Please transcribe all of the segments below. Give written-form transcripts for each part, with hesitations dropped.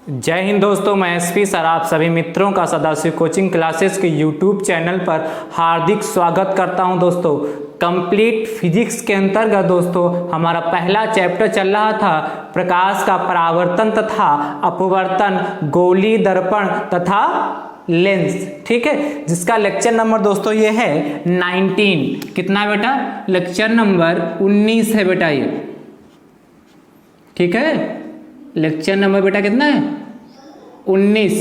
जय हिंद दोस्तों, मैं एसपी सर आप सभी मित्रों का सदाशिव कोचिंग क्लासेस के यूट्यूब चैनल पर हार्दिक स्वागत करता हूं। दोस्तों कंप्लीट फिजिक्स के अंतर्गत दोस्तों हमारा पहला चैप्टर चल रहा था प्रकाश का परावर्तन तथा अपवर्तन, गोली दर्पण तथा लेंस। ठीक है, जिसका लेक्चर नंबर दोस्तों ये है 19। कितना बेटा? लेक्चर नंबर 19 है बेटा ये। ठीक है, लेक्चर नंबर बेटा कितना है? 19।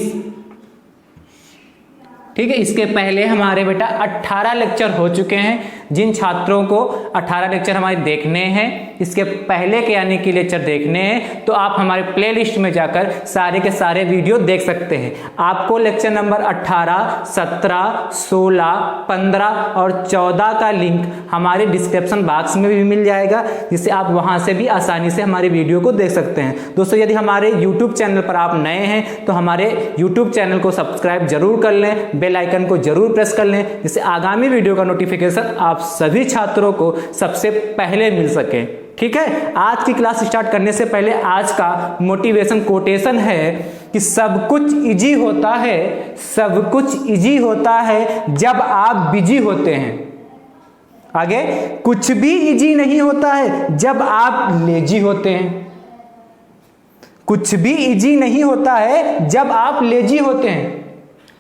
ठीक है, इसके पहले हमारे बेटा 18 लेक्चर हो चुके हैं। जिन छात्रों को 18 लेक्चर हमारे देखने हैं, इसके पहले के यानी कि लेक्चर देखने हैं, तो आप हमारे प्लेलिस्ट में जाकर सारे के सारे वीडियो देख सकते हैं। आपको लेक्चर नंबर 18, 17, 16, 15 और 14 का लिंक हमारे डिस्क्रिप्शन बॉक्स में भी मिल जाएगा, जिससे आप वहां से भी आसानी से हमारी वीडियो को देख सकते हैं। दोस्तों यदि हमारे यूट्यूब चैनल पर आप नए हैं तो हमारे यूट्यूब चैनल को सब्सक्राइब जरूर कर लें, बेल आइकन को जरूर प्रेस कर लें, जिससे आगामी वीडियो का नोटिफिकेशन आप सभी छात्रों को सबसे पहले मिल सके। ठीक है, आज की क्लास स्टार्ट करने से पहले आज का मोटिवेशन कोटेशन है कि सब कुछ इजी होता है, सब कुछ इजी होता है जब आप बिजी होते हैं। आगे, कुछ भी इजी नहीं होता है जब आप लेजी होते हैं। कुछ भी इजी नहीं होता है जब आप लेजी होते हैं।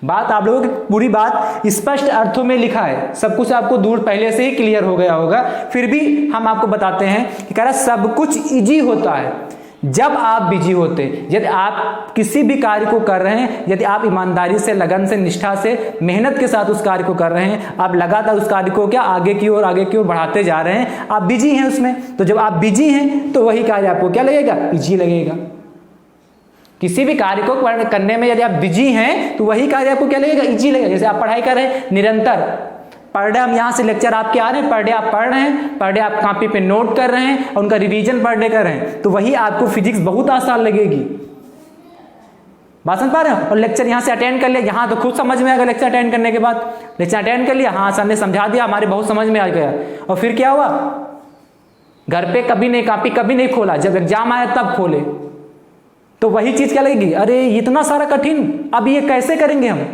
बात आप लोगों की पूरी बात स्पष्ट अर्थों में लिखा है, सब कुछ आपको दूर पहले से ही क्लियर हो गया होगा, फिर भी हम आपको बताते हैं कि कह रहा सब कुछ इजी होता है जब आप बिजी होते। यदि आप किसी भी कार्य को कर रहे हैं, यदि आप ईमानदारी से, लगन से, निष्ठा से, मेहनत के साथ उस कार्य को कर रहे हैं, आप लगातार उस कार्य को क्या आगे की ओर बढ़ाते जा रहे हैं, आप बिजी हैं उसमें, तो जब आप बिजी हैं तो वही कार्य आपको क्या लगेगा? इजी लगेगा। किसी भी कार्य को करने में यदि आप बिजी हैं तो वही कार्य आपको क्या लगेगा? इजी लगेगा। जैसे आप पढ़ाई कर रहे हैं निरंतर, पर डे हम यहाँ से लेक्चर आपके आ रहे हैं, पर डे आप पढ़ रहे हैं, पर डे आप कॉपी पे नोट कर रहे हैं और उनका रिवीजन पर डे कर रहे हैं, तो वही आपको फिजिक्स बहुत आसान लगेगी। बात समझ पा रहे हैं? और लेक्चर यहाँ से अटेंड कर लिया, यहाँ तो खुद समझ में आएगा। लेक्चर अटेंड करने के बाद लेक्चर अटेंड कर लिया, हाँ सर ने समझा दिया, हमारे बहुत समझ में आ गया, और फिर क्या हुआ? घर पे कभी नहीं कॉपी कभी नहीं खोला, जब एग्जाम आया तब खोले, तो वही चीज क्या लगेगी? अरे इतना सारा कठिन, अब ये कैसे करेंगे हम?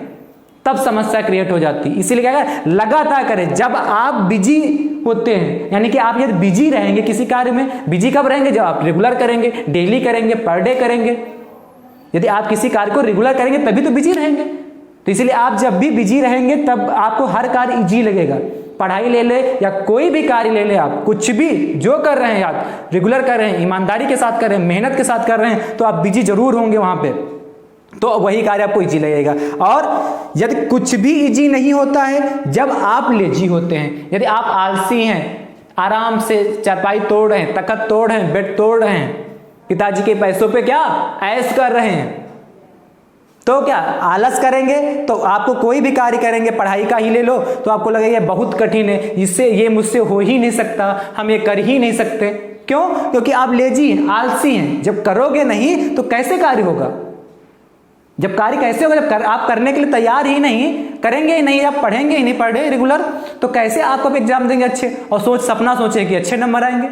तब समस्या क्रिएट हो जाती। इसीलिए क्या है, लगातार करें। जब आप बिजी होते हैं, यानी कि आप यदि बिजी रहेंगे किसी कार्य में, बिजी कब रहेंगे? जब आप रेगुलर करेंगे, डेली करेंगे, पर डे करेंगे। यदि आप किसी कार्य को रेगुलर करेंगे तभी तो बिजी रहेंगे। तो इसलिए आप जब भी बिजी रहेंगे तब आपको हर कार्य इजी लगेगा। पढ़ाई ले ले या कोई भी कार्य ले ले, आप कुछ भी जो कर रहे हैं, आप रेगुलर कर रहे हैं, ईमानदारी के साथ कर रहे हैं, मेहनत के साथ कर रहे हैं, तो आप बिजी जरूर होंगे वहां पे, तो वही कार्य आपको इजी लगेगा। और यदि कुछ भी इजी नहीं होता है जब आप लेजी होते हैं। यदि आप आलसी हैं, आराम से चारपाई तोड़ रहे हैं, तख्त तोड़ रहे हैं, बेड तोड़ रहे हैं, पिताजी के पैसों पे क्या ऐश कर रहे हैं, तो क्या आलस करेंगे तो आपको कोई भी कार्य करेंगे, पढ़ाई का ही ले लो, तो आपको लगेगा ये बहुत कठिन है, इससे ये मुझसे हो ही नहीं सकता, हम ये कर ही नहीं सकते। क्यों? क्योंकि आप लेजी हैं, आलसी हैं। जब करोगे नहीं तो कैसे कार्य होगा? जब कार्य कैसे होगा? जब आप करने के लिए तैयार ही नहीं, करेंगे ही नहीं, आप पढ़ेंगे ही नहीं, पढ़े रेगुलर, तो कैसे आप अब एग्जाम देंगे अच्छे और सपना सोचे कि अच्छे नंबर आएंगे?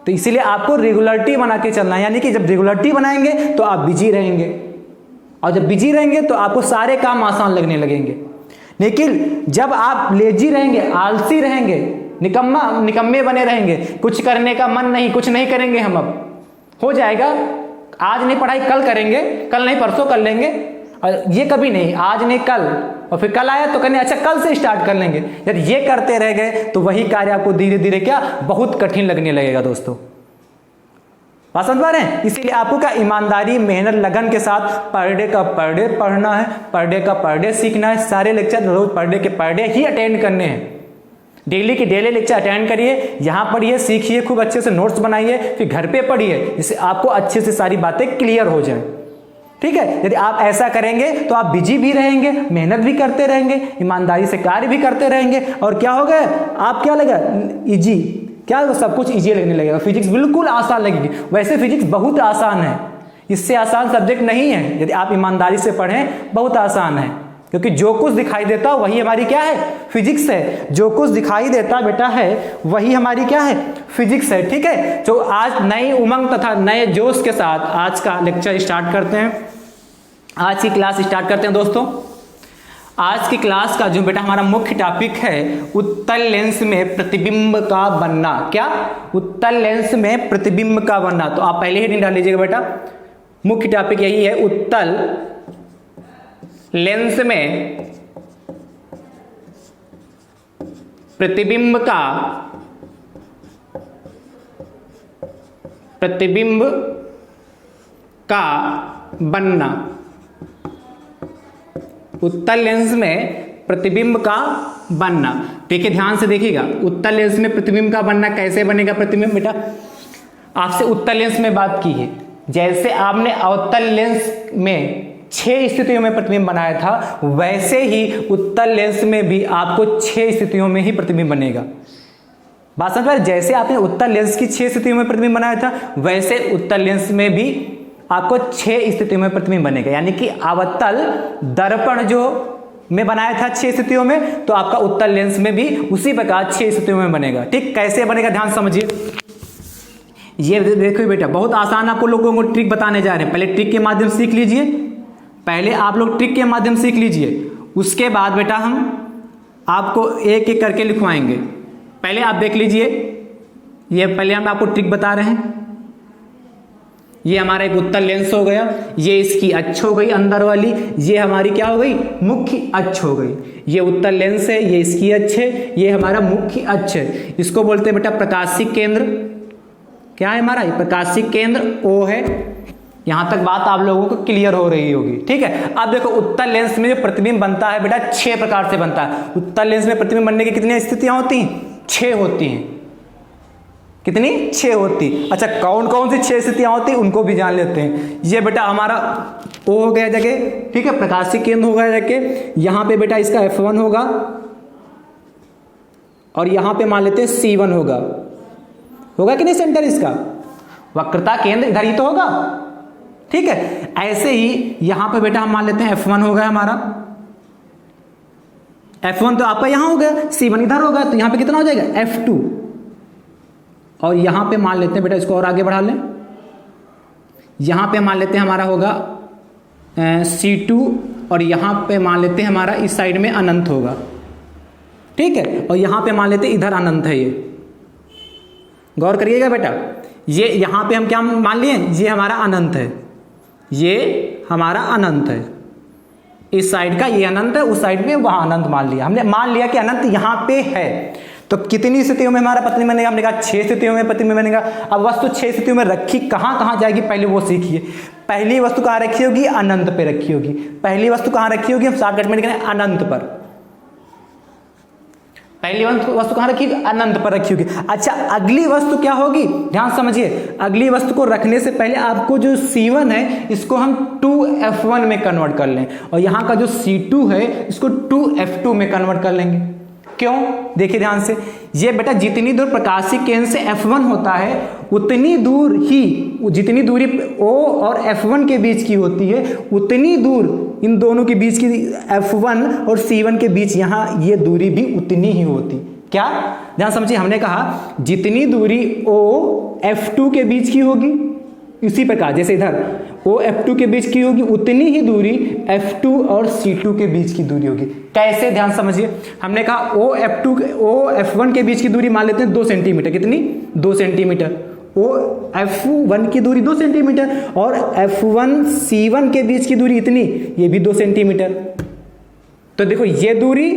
तो इसीलिए आपको रेगुलरिटी बना के चलना है, यानी कि जब रेगुलरिटी बनाएंगे तो आप बिजी रहेंगे, और जब बिजी रहेंगे तो आपको सारे काम आसान लगने लगेंगे। लेकिन जब आप लेजी रहेंगे, आलसी रहेंगे, निकम्मे बने रहेंगे, कुछ करने का मन नहीं, कुछ नहीं करेंगे, हम अब हो जाएगा, आज नहीं पढ़ाई कल करेंगे, कल नहीं परसों कर लेंगे, और ये कभी नहीं, आज नहीं कल, और फिर कल आया तो कहने अच्छा कल से स्टार्ट कर लेंगे। यदि ये करते रह गए तो वही कार्य आपको धीरे धीरे क्या बहुत कठिन लगने लगेगा। दोस्तों बात समझ पा रहे हैं? इसीलिए आपको क्या ईमानदारी, मेहनत, लगन के साथ पर डे का पर डे पढ़ना है, पर डे का पर डे सीखना है, सारे लेक्चर रोज पर डे के पर डे ही अटेंड करने हैं। डेली की डेली लेक्चर अटेंड करिए, यहाँ पढ़िए, सीखिए, खूब अच्छे से नोट्स बनाइए, फिर घर पे पढ़िए, जिससे आपको अच्छे से सारी बातें क्लियर हो जाए। ठीक है, यदि आप ऐसा करेंगे तो आप बिजी भी रहेंगे, मेहनत भी करते रहेंगे, ईमानदारी से कार्य भी करते रहेंगे, और क्या होगा? आप क्या लगा? इजी, क्या सब कुछ इजी लगने लगेगा, फिजिक्स बिल्कुल आसान लगेगी। वैसे फिजिक्स बहुत आसान है, इससे आसान सब्जेक्ट नहीं है। यदि आप ईमानदारी से पढ़ें बहुत आसान है, क्योंकि जो कुछ दिखाई देता वही हमारी क्या है, फिजिक्स है। जो कुछ दिखाई देता बेटा है वही हमारी क्या है, फिजिक्स है। ठीक है, तो आज नई उमंग तथा नए जोश के साथ आज का लेक्चर स्टार्ट करते हैं, आज की क्लास स्टार्ट करते हैं दोस्तों। आज की क्लास का जो बेटा हमारा मुख्य टॉपिक है, उत्तल लेंस में प्रतिबिंब का बनना। क्या? उत्तल लेंस में प्रतिबिंब का बनना। तो आप पहले ही डाल लीजिएगा बेटा, मुख्य टॉपिक यही है, उत्तल लेंस में प्रतिबिंब का बनना। उत्तल लेंस में प्रतिबिंब का बनना। देखिए ध्यान से देखिएगा, उत्तल लेंस में प्रतिबिंब का बनना कैसे बनेगा प्रतिबिंब। बेटा आपसे उत्तल लेंस में बात की है, जैसे आपने अवतल लेंस में 6 स्थितियों में प्रतिबिंब बनाया था, वैसे ही उत्तल लेंस में भी आपको 6 स्थितियों में ही प्रतिबिंब बनेगा। बात समझ में? जैसे आपने उत्तल लेंस की 6 स्थितियों में प्रतिबिंब बनाया था, वैसे उत्तल लेंस में भी आपको 6 स्थितियों में प्रतिबिंब बनेगा। यानी कि अवतल दर्पण जो में बनाया था 6 स्थितियों में, तो आपका उत्तल लेंस में भी उसी प्रकार 6 स्थितियों में बनेगा। ठीक, कैसे बनेगा ध्यान समझिए। ये देखो बेटा, बहुत आसान आपको लोगों को ट्रिक बताने जा रहे हैं। पहले ट्रिक के माध्यम से सीख लीजिए, पहले आप लोग ट्रिक के माध्यम से सीख लीजिए, उसके बाद बेटा हम आपको एक एक करके लिखवाएंगे। पहले आप देख लीजिए, ये पहले हम आपको ट्रिक बता रहे हैं। ये हमारा एक उत्तल लेंस हो गया, ये इसकी अक्ष हो गई अंदर वाली, ये हमारी क्या हो गई, मुख्य अक्ष हो गई। ये उत्तल लेंस है, ये इसकी अक्ष है, ये हमारा मुख्य अक्ष है। इसको बोलते हैं बेटा प्रकाशिक केंद्र। क्या है हमारा? प्रकाशिक केंद्र O है। यहां तक बात आप लोगों को क्लियर हो रही होगी। ठीक है, अब देखो उत्तल लेंस में जो प्रतिबिंब बनता है बेटा 6 प्रकार से बनता है। उत्तल लेंस में प्रतिबिंब बनने की कितनी स्थितियां होती हैं? 6 होती हैं। कितनी? 6 होती। अच्छा, कौन कौन सी 6 स्थितियां होती हैं उनको भी जान लेते हैं। ये बेटा हमारा O हो गया जगह, ठीक है, प्रकाशिक केंद्र हो गया जगह। यहां पे बेटा इसका F1 होगा और यहां पे मान लेते हैं C1 होगा कि नहीं सेंटर इसका? वक्रता केंद्र इधर ही तो होगा। ठीक है, ऐसे ही यहां पे बेटा हम मान लेते हैं F1 हो गया हमारा। F1 तो आपका यहां हो गया, C1 इधर होगा, तो यहां पे कितना हो जाएगा? F2। और यहां पे मान लेते हैं बेटा, इसको और आगे बढ़ा लें, यहां पे मान लेते हैं हमारा होगा C2 और यहां पे मान लेते हैं हमारा इस साइड में अनंत होगा। ठीक है, और यहां पे मान लेते हैं इधर अनंत है। ये गौर करिएगा बेटा, ये यहां पे हम क्या मान लिए? ये हमारा अनंत है, ये हमारा अनंत है। इस साइड का ये अनंत है, उस साइड में वहां अनंत मान लिया हमने। मान लिया कि अनंत यहां पे है। तो कितनी स्थितियों में हमारा प्रतिबिंब बनेगा? हमने कहा 6 स्थितियों में प्रतिबिंब बनेगा। अब वस्तु 6 स्थितियों में रखी कहां जाएगी पहले वो सीखिए। पहली वस्तु कहां रखी होगी? अनंत पे रखी होगी। पहली वस्तु कहां रखी होगी? हम शॉर्टकट में लिखेंगे अनंत पर। पहली वस्तु कहां रखी? अनंत पर रखी होगी। अच्छा, अगली वस्तु क्या होगी? ध्यान समझिए, अगली वस्तु को रखने से पहले आपको जो C1 है इसको हम 2F1 में कन्वर्ट कर लें, और यहां का जो C2 है इसको 2F2 में कन्वर्ट कर लेंगे। क्यों? देखिए ध्यान से, ये बेटा जितनी दूर प्रकाशिक केंद्र से F1 होता है उतनी दूर ही, जितनी दूरी O और F1 के बीच की होती है, उतनी दूर इन दोनों के बीच की F1 और C1 के बीच यहाँ ये दूरी भी उतनी ही होती। क्या? ध्यान समझिए, हमने कहा जितनी दूरी O F2 के बीच की होगी, इसी प्रकार जैसे इधर O F2 के बीच की होगी, उतनी ही दूरी F2 और C2 के बीच की दूरी होगी। कैसे? ध्यान समझिए, हमने कहा O F1 के बीच की दूरी मान लेते हैं 2 सेंटीमीटर। कितनी? 2 सेंटीमीटर। O F1 की दूरी 2 सेंटीमीटर और F1 C1 के बीच की दूरी इतनी, ये भी 2 सेंटीमीटर। तो देखो ये दूरी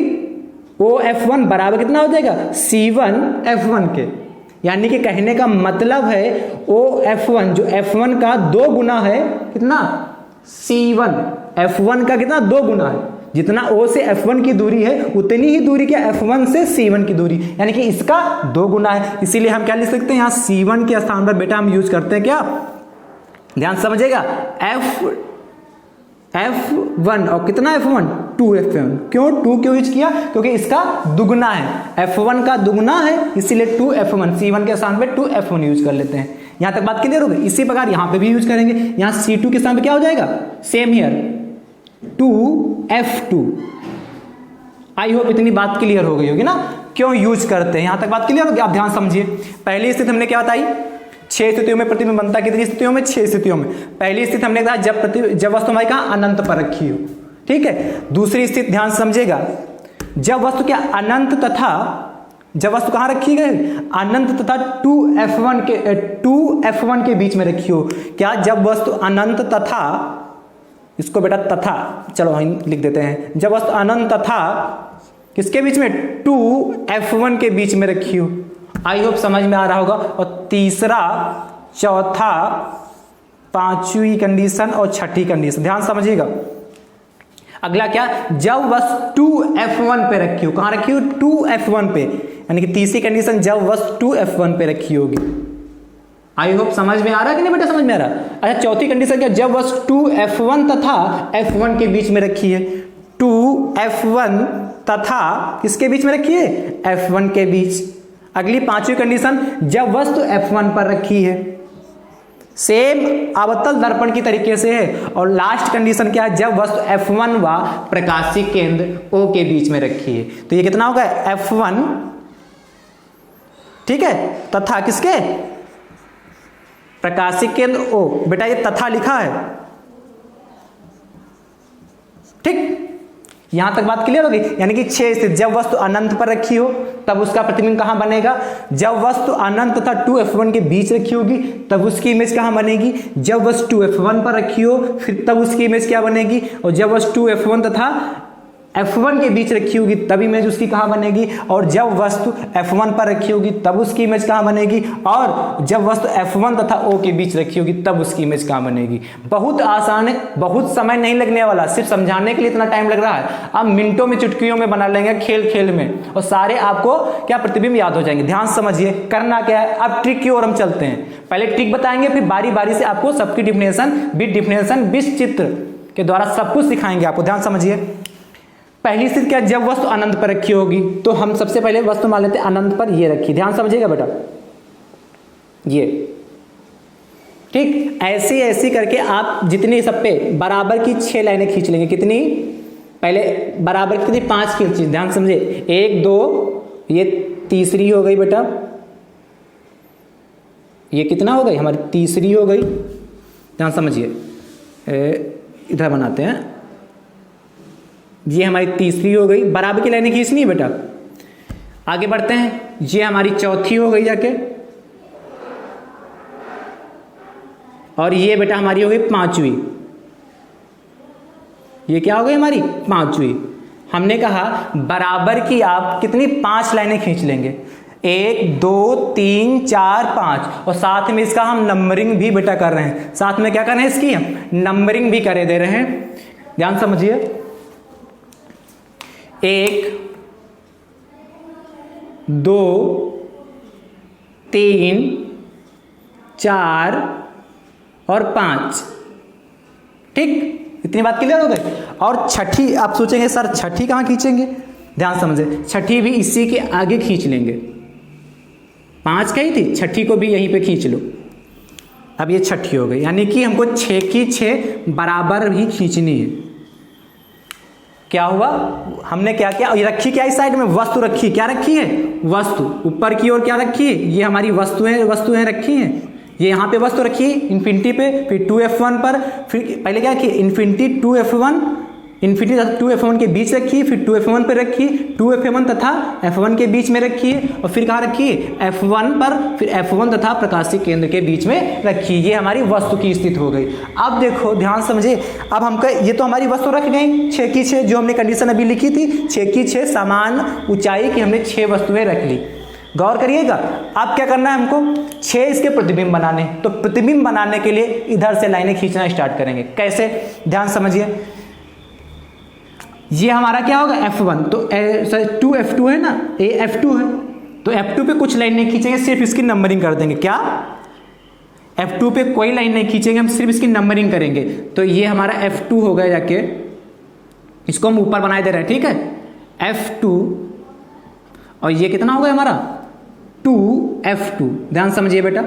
O F1 बराबर कितना हो जाएगा? C1 F1 के। यानी कि कहने का मतलब है OF1 जो F1 का 2 गुना है, कितना? C1 F1 का कितना? 2 गुना है। जितना O से F1 की दूरी है उतनी ही दूरी क्या F1 से C1 की दूरी, यानी कि इसका 2 गुना है। इसीलिए हम क्या लिख सकते हैं? यहाँ C1 के स्थान पर बेटा हम यूज करते हैं क्या? ध्यान समझिएगा, F1 और कितना F1? 2F1। क्यों 2 क्यों यूज किया? क्योंकि इसका दुगुना है, F1 का दुगुना है, इसीलिए 2F1। C1 के स्थान पे 2F1 यूज कर लेते हैं। यहां तक बात क्लियर हो गई। इसी प्रकार यहां पे भी यूज करेंगे। यहां C2 के स्थान पे क्या हो जाएगा? Same here 2F2। I hope इतनी बात क्लियर हो गई होगी ना, क्यों यूज करते हैं, यहां तक बात क्लियर होगी। आप ध्यान समझिए, पहली स्थिति हमने क्या बताई, 6 स्थितियों में प्रतिबिंब बनता है, कितनी स्थितियों में, 6 स्थितियों में। पहली स्थिति हमने कहा जब वस्तु हमारी कहां, अनंत पर रखी हो, ठीक है। दूसरी स्थिति ध्यान समझिएगा, जब वस्तु क्या अनंत तथा, जब वस्तु कहां रखी गई, अनंत तथा 2F1 के बीच में रखी हो। क्या, जब वस्तु अनंत तथा, इसको बेटा तथा चलो हम लिख देते हैं, जब वस्तु अनंत तथा किसके बीच में, 2F1 के बीच में रखी हो। आई होप समझ में आ रहा होगा। और तीसरा, चौथा, पांचवी कंडीशन और छठी कंडीशन ध्यान समझिएगा। अगला क्या, जब वस्तु 2F1 पे रखी हो, कहां रखी हो, 2F1 पे, यानी कि तीसरी कंडीशन जब वस्तु 2F1 पे रखी होगी। आई होप समझ में आ रहा है कि नहीं बेटा, समझ में आ रहा है। अच्छा, चौथी कंडीशन क्या, जब वस्तु 2F1 तथा F1 के बीच में रखी है, 2F1 तथा किसके बीच में रखी है, F1 के बीच। अगली पांचवी कंडीशन, जब वस्तु F1 पर रखी है, सेम अवतल दर्पण की तरीके से है। और लास्ट कंडीशन क्या है, जब वस्तु F1 व प्रकाशीय केंद्र O के बीच में रखी है। तो ये कितना होगा, F1, ठीक है, तथा किसके, प्रकाशीय केंद्र O। बेटा ये तथा लिखा है, ठीक, यहां तक बात क्लियर होगी। यानी कि 6 स्थिति, जब वस्तु अनंत पर रखी हो तब उसका प्रतिबिंब कहां बनेगा, जब वस्तु अनंत तथा 2F1 के बीच रखी होगी तब उसकी इमेज कहां बनेगी, जब वस्तु 2F1 पर रखी हो फिर तब उसकी इमेज क्या बनेगी, और जब वस्तु 2F1 तथा F1 के बीच रखी होगी तब इमेज उसकी कहां बनेगी, और जब वस्तु F1 पर रखी होगी तब उसकी इमेज कहां बनेगी, और जब वस्तु F1 तथा O के बीच रखी होगी तब उसकी इमेज कहां बनेगी। बहुत आसान है, बहुत समय नहीं लगने वाला, सिर्फ समझाने के लिए इतना टाइम लग रहा है। अब मिनटों में, चुटकियों में बना लेंगे, खेल खेल में, और सारे आपको क्या प्रतिबिंब याद हो जाएंगे। ध्यान समझिए, करना क्या है, अब ट्रिक की ओर हम चलते हैं। पहले ट्रिक बताएंगे, फिर बारी बारी से आपको सबकी डिफिनेशन, बिट डिफिनेशन, बिट चित्र के द्वारा सब कुछ सिखाएंगे आपको। ध्यान समझिए, पहली स्थिति क्या, जब वस्तु अनंत पर रखी होगी, तो हम सबसे पहले वस्तु मान लेते हैं अनंत पर, ये रखी, ध्यान समझिएगा बेटा, ये, ठीक। ऐसे ऐसे करके आप जितनी सब पे बराबर की 6 लाइनें खींच लेंगे। कितनी, पहले बराबर कितनी, 5 खींची, ध्यान समझिए, 1 2, ये तीसरी हो गई बेटा, ये कितना हो गई, हमारी तीसरी हो गई। ध्यान समझिए, इधर बनाते हैं, ये हमारी तीसरी हो गई, बराबर की लाइनें खींचनी है बेटा। आगे बढ़ते हैं, ये हमारी चौथी हो गई जाके, और ये बेटा हमारी हो गई 5वीं। ये क्या हो गई, हमारी 5वीं। हमने कहा बराबर की आप कितनी, 5 लाइनें खींच लेंगे, 1 2 3 4 5, और साथ में इसका हम नंबरिंग भी बेटा कर रहे हैं। साथ में क्या कर रहे हैं, इसकी हम नंबरिंग भी करे दे रहे हैं। ध्यान समझिए, 1 2 3 4 और 5, ठीक, इतनी बात क्लियर हो गई। और छठी, आप सोचेंगे सर छठी कहाँ खींचेंगे, ध्यान समझे, छठी भी इसी के आगे खींच लेंगे। 5 कही थी, छठी को भी यहीं पे खींच लो। अब ये छठी हो गई, यानी कि हमको 6 की 6 बराबर भी खींचनी है। क्या हुआ, हमने क्या किया, ये रखी क्या, इस साइड में वस्तु रखी, क्या रखी है, वस्तु। ऊपर की ओर क्या रखी है, ये हमारी वस्तुएं रखी हैं। ये यहाँ पे वस्तु रखी इन्फिनिटी पे, फिर 2F1 पर, फिर पहले क्या की इन्फिनिटी 2F1, इन्फिनिटी तथा 2F1 के बीच रखी है, फिर 2F1 पे रखी, 2F1 तथा F1 के बीच में रखी है, और फिर कहाँ रखी है, F1 पर, फिर F1 तथा प्रकाशीय केंद्र के बीच में रखी। ये हमारी वस्तु की स्थिति हो गई। अब देखो ध्यान समझे, अब हमको ये तो हमारी वस्तु रख गई 6 की 6, जो हमने कंडीशन अभी लिखी थी, 6 की 6 समान ऊंचाई की हमने 6 वस्तुएं रख ली। गौर करिएगा, अब क्या करना है हमको, 6 इसके प्रतिबिंब बनाने। तो प्रतिबिंब बनाने के लिए इधर से लाइनें खींचना स्टार्ट करेंगे। कैसे, ध्यान समझिए, ये हमारा क्या होगा, F1, तो 2F2 है ना, ये F2 है, तो F2 पे कुछ लाइन नहीं खींचेंगे, सिर्फ इसकी नंबरिंग कर देंगे। क्या, F2 पे कोई लाइन नहीं खींचेंगे, हम सिर्फ इसकी नंबरिंग करेंगे। तो ये हमारा F2 हो गया जाके, इसको हम ऊपर बनाए दे रहे हैं, ठीक है, F2, और ये कितना हो गया हमारा 2F2। ध्यान समझिए बेटा,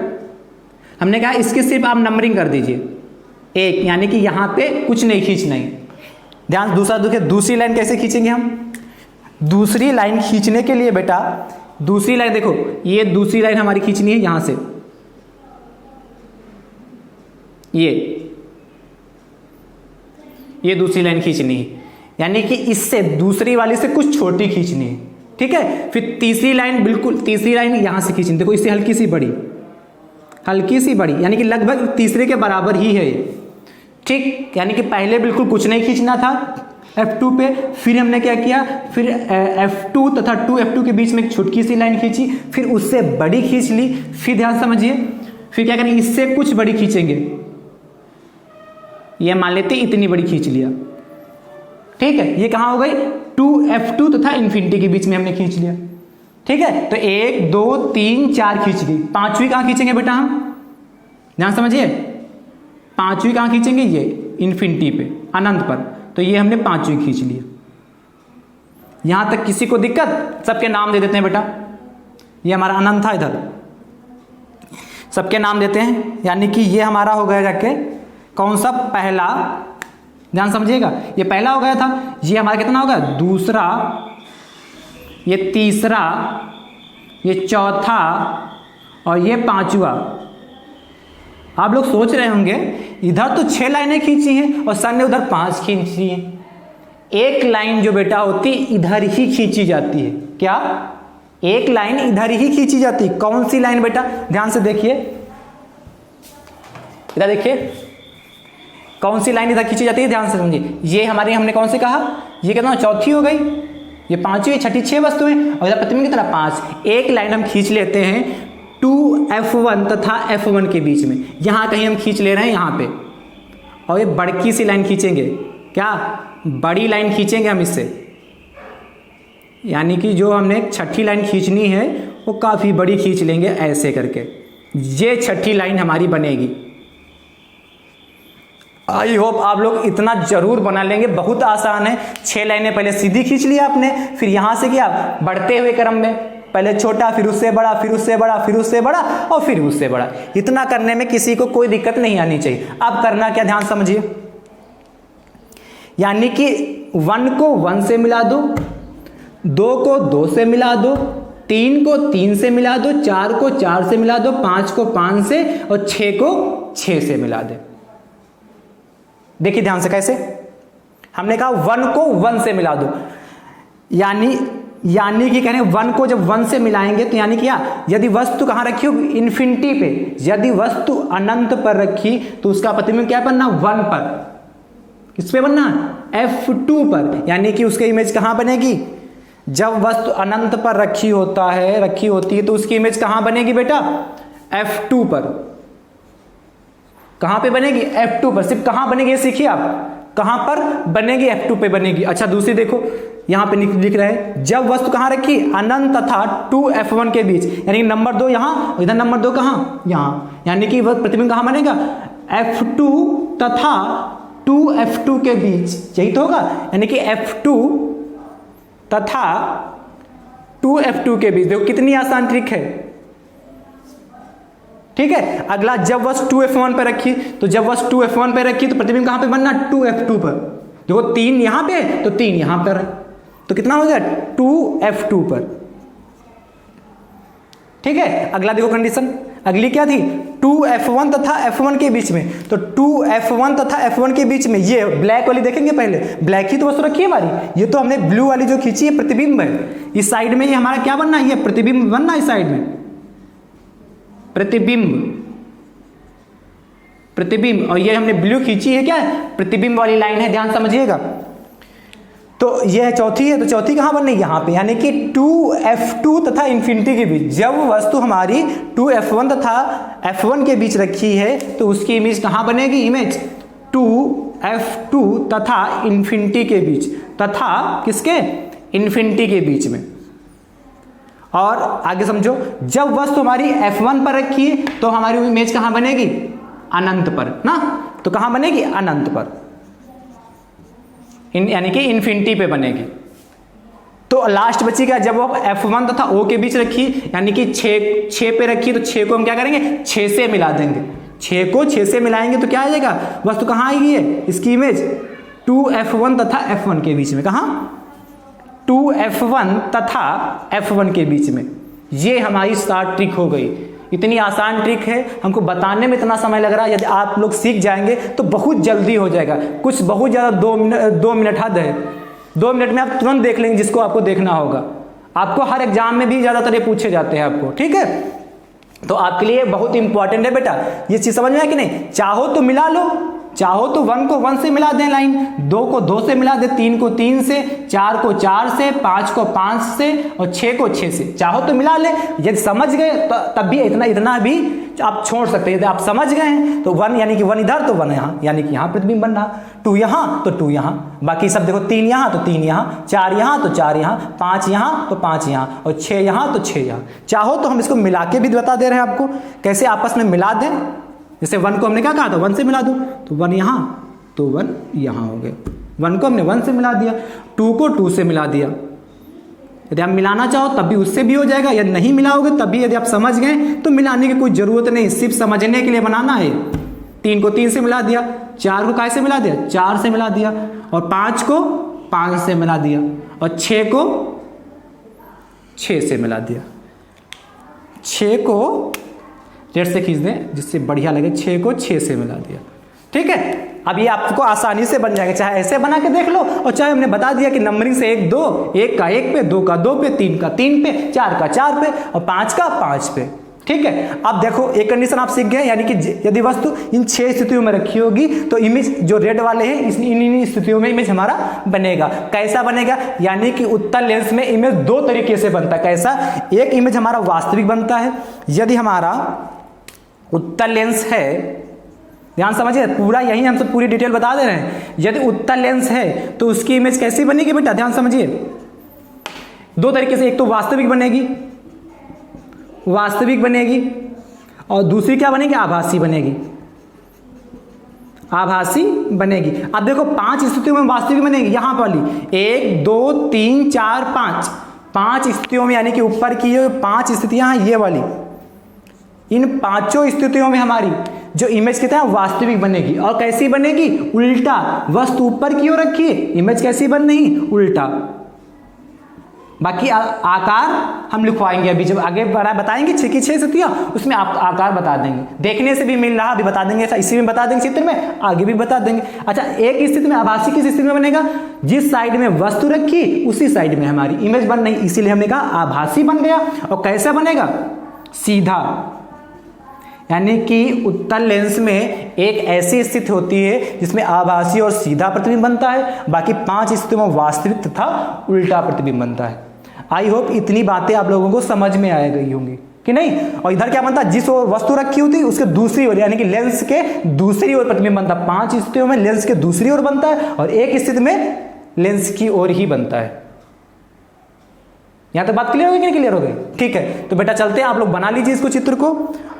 हमने कहा इसके सिर्फ आप नंबरिंग कर दीजिए 1, यानी कि यहां पे कुछ नहीं खींचना है, ध्यान, दूसरा देखिए, दूसरी लाइन कैसे खींचेंगे हम। दूसरी लाइन खींचने के लिए बेटा, दूसरी लाइन देखो, ये दूसरी लाइन हमारी खींचनी है यहां से, ये दूसरी लाइन खींचनी है, यानी कि इससे दूसरी वाली से कुछ छोटी खींचनी है, ठीक है। फिर तीसरी लाइन, बिल्कुल तीसरी लाइन यहां से खींचनी, देखो इससे हल्की सी बड़ी, हल्की सी बड़ी, यानी कि लगभग तीसरे के बराबर ही है ये, ठीक। यानी कि पहले बिल्कुल कुछ नहीं खींचना था F2 पे, फिर हमने क्या किया, फिर F2 तथा 2F2 के बीच में एक छोटी सी लाइन खींची, फिर उससे बड़ी खींच ली, फिर ध्यान समझिए, फिर क्या करेंगे, इससे कुछ बड़ी खींचेंगे, ये मान लेते इतनी बड़ी खींच लिया, ठीक है। ये कहां हो गई, 2F2 तथा इन्फिनिटी के बीच में हमने खींच लिया, ठीक है। तो 1 2 3 4 खींच गई, पांचवी कहां खींचेंगे बेटा हम, ध्यान समझिए, पांचवी कहां खींचेंगे, ये इन्फिनिटी पे, अनंत पर, तो ये हमने पांचवी खींच लिया। यहां तक किसी को दिक्कत, सबके नाम दे देते हैं बेटा, ये हमारा अनंत था, इधर सबके नाम देते हैं, यानी कि ये हमारा हो गया जाके कौन सा, पहला, ध्यान समझिएगा, ये पहला हो गया था, ये हमारा कितना होगा, दूसरा, ये तीसरा, ये चौथा और ये पांचवा। आप लोग सोच रहे होंगे इधर तो 6 लाइनें खींची हैं और सर ने उधर 5 खींची हैं, एक लाइन जो बेटा होती इधर ही खींची जाती है, क्या, एक लाइन इधर ही खींची जाती है। कौन सी लाइन बेटा, ध्यान से देखिए, इधर देखिए, कौन सी लाइन इधर खींची जाती है, ध्यान से समझिए। ये हमारे, हमने कौन से कहा, ये कितना, चौथी हो गई, ये पांचवी, छठी, 6 वस्तुएं, और इधर प्रतिबिंब कितना, 5। एक लाइन हम खींच लेते हैं 2F1 तथा F1 के बीच में, यहां कहीं हम खींच ले रहे हैं यहां पे, और ये बड़की सी लाइन खींचेंगे, क्या, बड़ी लाइन खींचेंगे हम इससे, यानी कि जो हमने छठी लाइन खींचनी है वो काफी बड़ी खींच लेंगे ऐसे करके, ये छठी लाइन हमारी बनेगी। आई होप आप लोग इतना जरूर बना लेंगे, बहुत आसान है। 6 लाइनें पहले सीधी खींच लिया आपने, फिर यहां से क्या, बढ़ते हुए क्रम में, पहले छोटा, फिर उससे बड़ा, फिर उससे बड़ा, फिर उससे बड़ा और फिर उससे बड़ा। इतना करने में किसी को कोई दिक्कत नहीं आनी चाहिए। अब करना क्या, ध्यान समझिए, यानी कि 1 को 1 से मिला दो, 2 को 2 से मिला दो, 3 को 3 से मिला दो, 4 को 4 से मिला दो, 5 को 5 से और 6 को 6 से मिला दे। देखिए ध्यान से कैसे, हमने कहा 1 को 1 से मिला दो, यानी कि कहने 1 को जब 1 से मिलाएंगे तो यानी क्या, यदि वस्तु कहां रखी हो, इन्फिनिटी पे, यदि वस्तु अनंत पर रखी तो उसका प्रतिबिंब क्या बनना, 1 पर, किस पे बनना, F2 पर, यानी कि उसकी इमेज कहां बनेगी, जब वस्तु अनंत पर रखी होती है तो उसकी इमेज कहां बनेगी बेटा, F2 पर। कहां पे बनेगी, F2 पर। सिर्फ कहां बनेगी ये सीखिए आप, कहां पर बनेगी, F2 पे बनेगी। अच्छा दूसरी देखो, यहां पे लिख रहे हैं, जब वस्तु कहां रखी, अनंत तथा 2F1 के बीच, यानी नंबर 2 यहां, इधर नंबर 2 कहां, यहां, यानी कि वह प्रतिबिंब कहां बनेगा, F2 तथा 2F2 के बीच, यही तो होगा, यानी कि F2 तथा 2F2 के बीच। देखो कितनी आसान ट्रिक है, ठीक है। अगला, जब वस्तु 2F1 पे रखी, तो जब वस्तु 2F1 पे रखी तो प्रतिबिंब कहां पे बनना, 2F2 पर। देखो 3 यहां पे है तो 3 यहां पर है, तो कितना हो गया, 2F2 पर, ठीक है। अगला देखो कंडीशन, अगली क्या थी, 2F1 तथा F1 के बीच में, तो 2F1 तथा F1 के बीच में, ये ब्लैक वाली देखेंगे पहले, ब्लैक ही तो वस्तु रखी है हमारी, ये तो हमने ब्लू वाली जो खींची है प्रतिबिंब है, इस साइड में ये हमारा क्या बनना है, ये प्रतिबिंब बनना है, इस साइड में प्रतिबिंब, और ये हमने ब्लू खींची है क्या, प्रतिबिंब वाली लाइन है, ध्यान समझिएगा। तो यह चौथी है, तो चौथी कहां बननी, यहां पे, यानी कि 2F2 तथा इन्फिनिटी के बीच, जब वस्तु हमारी 2F1 तथा F1 के बीच रखी है तो उसकी इमेज कहां बनेगी, इमेज 2F2 तथा इन्फिनिटी के बीच, तथा किसके, इन्फिनिटी के बीच में। और आगे समझो, जब वस्तु हमारी F1 पर रखी है तो हमारी इमेज कहां बनेगी, अनंत पर ना, तो कहां बनेगी, अनंत पर, यानी कि इन्फिनिटी पे बनेगी। तो लास्ट बची क्या, जब वो F1 तथा O के बीच रखी, यानी कि 6 पे रखी, तो 6 को हम क्या करेंगे, 6 से मिला देंगे, 6 को 6 से मिलाएंगे तो क्या आ जाएगा, वस्तु कहां आएगी है, इसकी इमेज 2f1 तथा f1 के बीच में, कहाँ 2f1 तथा f1 के बीच में। ये हमारी स्टार्ट ट्रिक हो गई। इतनी आसान ट्रिक है, हमको बताने में इतना समय लग रहा है, यदि आप लोग सीख जाएंगे तो बहुत जल्दी हो जाएगा। कुछ बहुत ज़्यादा 2 मिनट हद है, 2 मिनट में आप तुरंत देख लेंगे जिसको आपको देखना होगा। आपको हर एग्जाम में भी ज़्यादातर ये पूछे जाते हैं आपको, ठीक है। तो आपके लिए बहुत इंपॉर्टेंट है बेटा, ये चीज़ समझ में है कि नहीं। चाहो तो मिला लो, चाहो तो 1 को 1 से मिला दें लाइन, 2 को 2 से मिला दें, 3 को 3 से, 4 को 4 से, 5 को 5 से और 6 को 6 से, चाहो तो मिला ले। यदि समझ गए तो तब भी इतना भी आप छोड़ सकते हैं। यदि आप समझ गए हैं तो 1 यानी कि 1 इधर तो 1 यहाँ, यानी कि यहाँ प्रतिबिंब बन रहा, 2 यहाँ तो 2 यहाँ, बाकी सब देखो 3 यहाँ तो 3 यहाँ, 4 यहाँ तो 4 यहाँ, 5 यहाँ तो 5 यहाँ और 6 यहाँ तो 6 यहाँ। चाहो तो हम इसको मिला के भी बता दे रहे हैं आपको कैसे आपस में मिला दें। जैसे 1 को हमने क्या कहा था 1 से मिला दो, तो 1 यहाँ तो 1 यहाँ हो गया। 1 को हमने 1 से मिला दिया, 2 को 2 से मिला दिया। यदि आप मिलाना चाहो तब भी उससे भी हो जाएगा, यदि नहीं मिलाओगे तब भी, यदि आप समझ गए तो मिलाने की कोई जरूरत नहीं, सिर्फ समझने के लिए बनाना है। 3 को 3 से मिला दिया, 4 को कैसे मिला दिया 4 से मिला दिया और 5 को 5 से मिला दिया और 6 को 6 से मिला दिया। 6 को जेड से खींच दें जिससे बढ़िया लगे, 6 को 6 से मिला दिया, ठीक है। अब ये आपको आसानी से बन जाएगा, चाहे ऐसे बना के देख लो और चाहे हमने बता दिया कि नंबरिंग से 1 2, 1 का 1 पे, 2 का 2 पे, 3 का 3 पे, 4 का 4 पे और 5 का 5 पे, ठीक है। अब देखो एक कंडीशन आप सीख गए, यानी कि यदि वस्तु इन 6 स्थितियों में रखी होगी तो इमेज जो रेड वाले हैं इन स्थितियों में इमेज हमारा बनेगा। कैसा बनेगा, यानी कि उत्तल लेंस में इमेज 2 तरीके से बनता है। कैसा, एक इमेज हमारा वास्तविक बनता है, यदि हमारा उत्तल लेंस है, ध्यान समझिए पूरा, यही हम सब पूरी डिटेल बता दे रहे हैं। यदि उत्तल लेंस है तो उसकी इमेज कैसी बनेगी बेटा, ध्यान समझिए 2 तरीके से, एक तो वास्तविक बनेगी और दूसरी क्या बनेगी, आभासी बनेगी। अब देखो 5 स्थितियों में वास्तविक बनेगी, यहां वाली 1 2 3 4 5 स्थितियों में, यानी कि ऊपर की 5 स्थितियां हैं ये वाली, इन 5 स्थितियों में हमारी जो इमेज कितना वास्तविक बनेगी। और कैसी बनेगी, उल्टा, वस्तु ऊपर की ओर रखिए, इमेज कैसी बन रही, उल्टा। बाकी आकार हम लिखवाएंगे अभी, जब आगे बताएंगे 6 की 6 स्थितियां, उसमें आप आकार बता देंगे। देखने से भी मिल रहा, अभी बता देंगे, इसी में बता देंगे, चित्र में आगे भी बता देंगे। अच्छा, एक स्थिति में आभासी किस स्थिति में बनेगा, जिस साइड में वस्तु रखी उसी साइड में हमारी इमेज बन रही, इसीलिए हमने कहा आभासी बन गया। और कैसा बनेगा, सीधा, यानी कि उत्तल लेंस में एक ऐसी स्थिति होती है जिसमें आभासी और सीधा प्रतिबिंब बनता है, बाकी 5 स्थितियों में वास्तविक तथा उल्टा प्रतिबिंब बनता है। आई होप इतनी बातें आप लोगों को समझ में आ गई होंगी कि नहीं। और इधर क्या बनता है, जिस ओर वस्तु रखी होती है उसके दूसरी ओर, यानी कि लेंस के दूसरी ओर प्रतिबिंब बनता है। 5 स्थितियों में लेंस के दूसरी ओर बनता है और एक स्थिति में लेंस की ओर ही बनता है। यहां तक बात क्लियर हो गई कि नहीं क्लियर हो गई, ठीक है। तो बेटा चलते हैं, आप लोग बना लीजिए इसको चित्र को।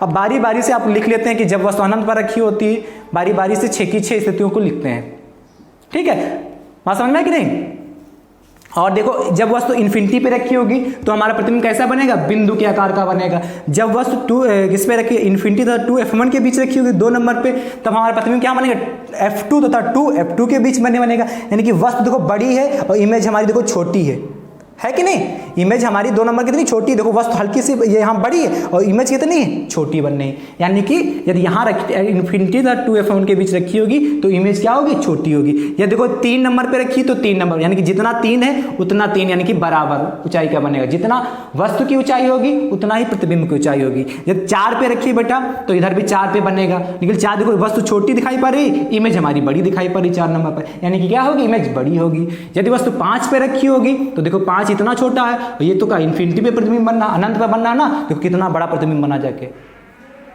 अब बारी बारी से आप लिख लेते हैं कि जब वस्तु अनंत पर रखी होती है, बारी बारी से 6 की 6 स्थितियों को लिखते हैं, ठीक है। बात समझ में है कि नहीं। और देखो जब वस्तु इन्फिनिटी पे रखी होगी तो हमारा प्रतिबिंब कैसा बनेगा, बिंदु के आकार का बनेगा। जब वस्तु 2 किस पे रखी, इन्फिनिटी तथा 2f1 के बीच रखी होगी 2 नंबर पे, तब हमारा प्रतिबिंब क्या बनेगा, f2 तथा 2f2 के बीच बनेगा। यानी कि वस्तु देखो बड़ी है और इमेज हमारी देखो छोटी है कि नहीं। इमेज हमारी 2 नंबर कितनी छोटी, देखो वस्तु हल्की सी ये यहाँ बड़ी है और इमेज कितनी है, छोटी बन रही है। यानी कि यदि यहाँ इन्फिनिटी 2f1 के बीच रखी होगी तो इमेज क्या होगी, छोटी होगी। यदि देखो 3 नंबर पे रखी तो 3 नंबर, यानी कि जितना 3 है उतना 3, यानी कि बराबर ऊंचाई का बनेगा। जितना वस्तु की ऊंचाई होगी उतना ही प्रतिबिंब की ऊंचाई होगी। यदि 4 पे रखी बेटा तो इधर भी 4 पे बनेगा, लेकिन 4 देखो वस्तु छोटी दिखाई पड़ रही, इमेज हमारी बड़ी दिखाई पड़ रही 4 नंबर पर, यानी कि क्या होगी, इमेज बड़ी होगी। यदि वस्तु 5 पे रखी होगी तो देखो 5 इतना छोटा है, ये तो का इन्फिनिटी पे प्रतिबिंब बनना, अनंत पे बनना ना, देखो कितना बड़ा प्रतिबिंब बना, जाके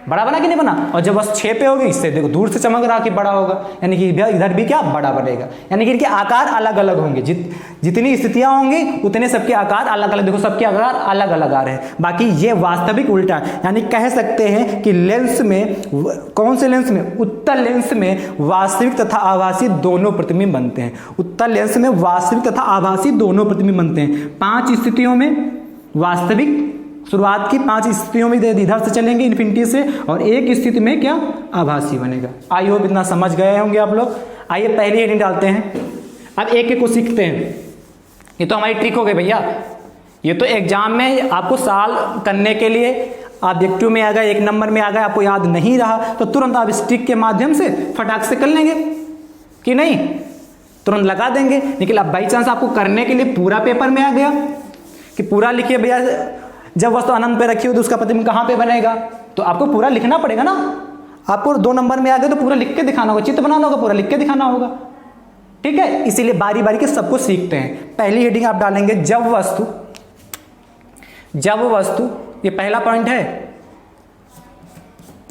बड़ा बना कि नहीं बना। और जब वस्तु 6 पे होगी, इससे देखो दूर से चमक रहा कि बड़ा होगा, यानी कि इधर भी क्या बड़ा बनेगा। यानी कि इनके आकार अलग अलग होंगे, जितनी स्थितियां होंगी उतने सबके आकार अलग अलग, देखो सबके आकार अलग अलग आ रहे हैं। बाकी ये वास्तविक उल्टा है, यानी कह सकते हैं कि लेंस में, कौन से लेंस में, उत्तल लेंस में वास्तविक तथा आभासी दोनों प्रतिबिंब बनते हैं। उत्तल लेंस में वास्तविक तथा आभासी दोनों प्रतिबिंब बनते हैं। 5 स्थितियों में वास्तविक, शुरुआत की 5 स्थितियों में इधर से चलेंगे इन्फिनिटी से, और एक स्थिति में क्या, आभासी बनेगा। आई होप इतना समझ गए होंगे आप लोग। आइए पहली हेडिंग डालते हैं। अब एक एक को सीखते हैं। ये तो हमारी ट्रिक हो गई भैया, ये तो एग्जाम में आपको सवाल करने के लिए ऑब्जेक्टिव में आ गया, 1 नंबर में आ गया, आपको याद नहीं रहा तो तुरंत आप इस ट्रिक के माध्यम से फटाक से कर लेंगे कि नहीं, तुरंत लगा देंगे। लेकिन अब बाई चांस आपको करने के लिए पूरा पेपर में आ गया कि पूरा लिखिए भैया, जब वस्तु अनंत पे रखी हो तो उसका प्रतिबिंब कहाँ पे बनेगा, तो आपको पूरा लिखना पड़ेगा ना। आपको 2 नंबर में आ गया तो पूरा लिख के दिखाना होगा, चित्र बनाना होगा, पूरा लिख के दिखाना होगा। ठीक है, इसीलिए बारी बारी के सबको सीखते हैं। पहली हेडिंग आप डालेंगे जब वस्तु, ये पहला पॉइंट है,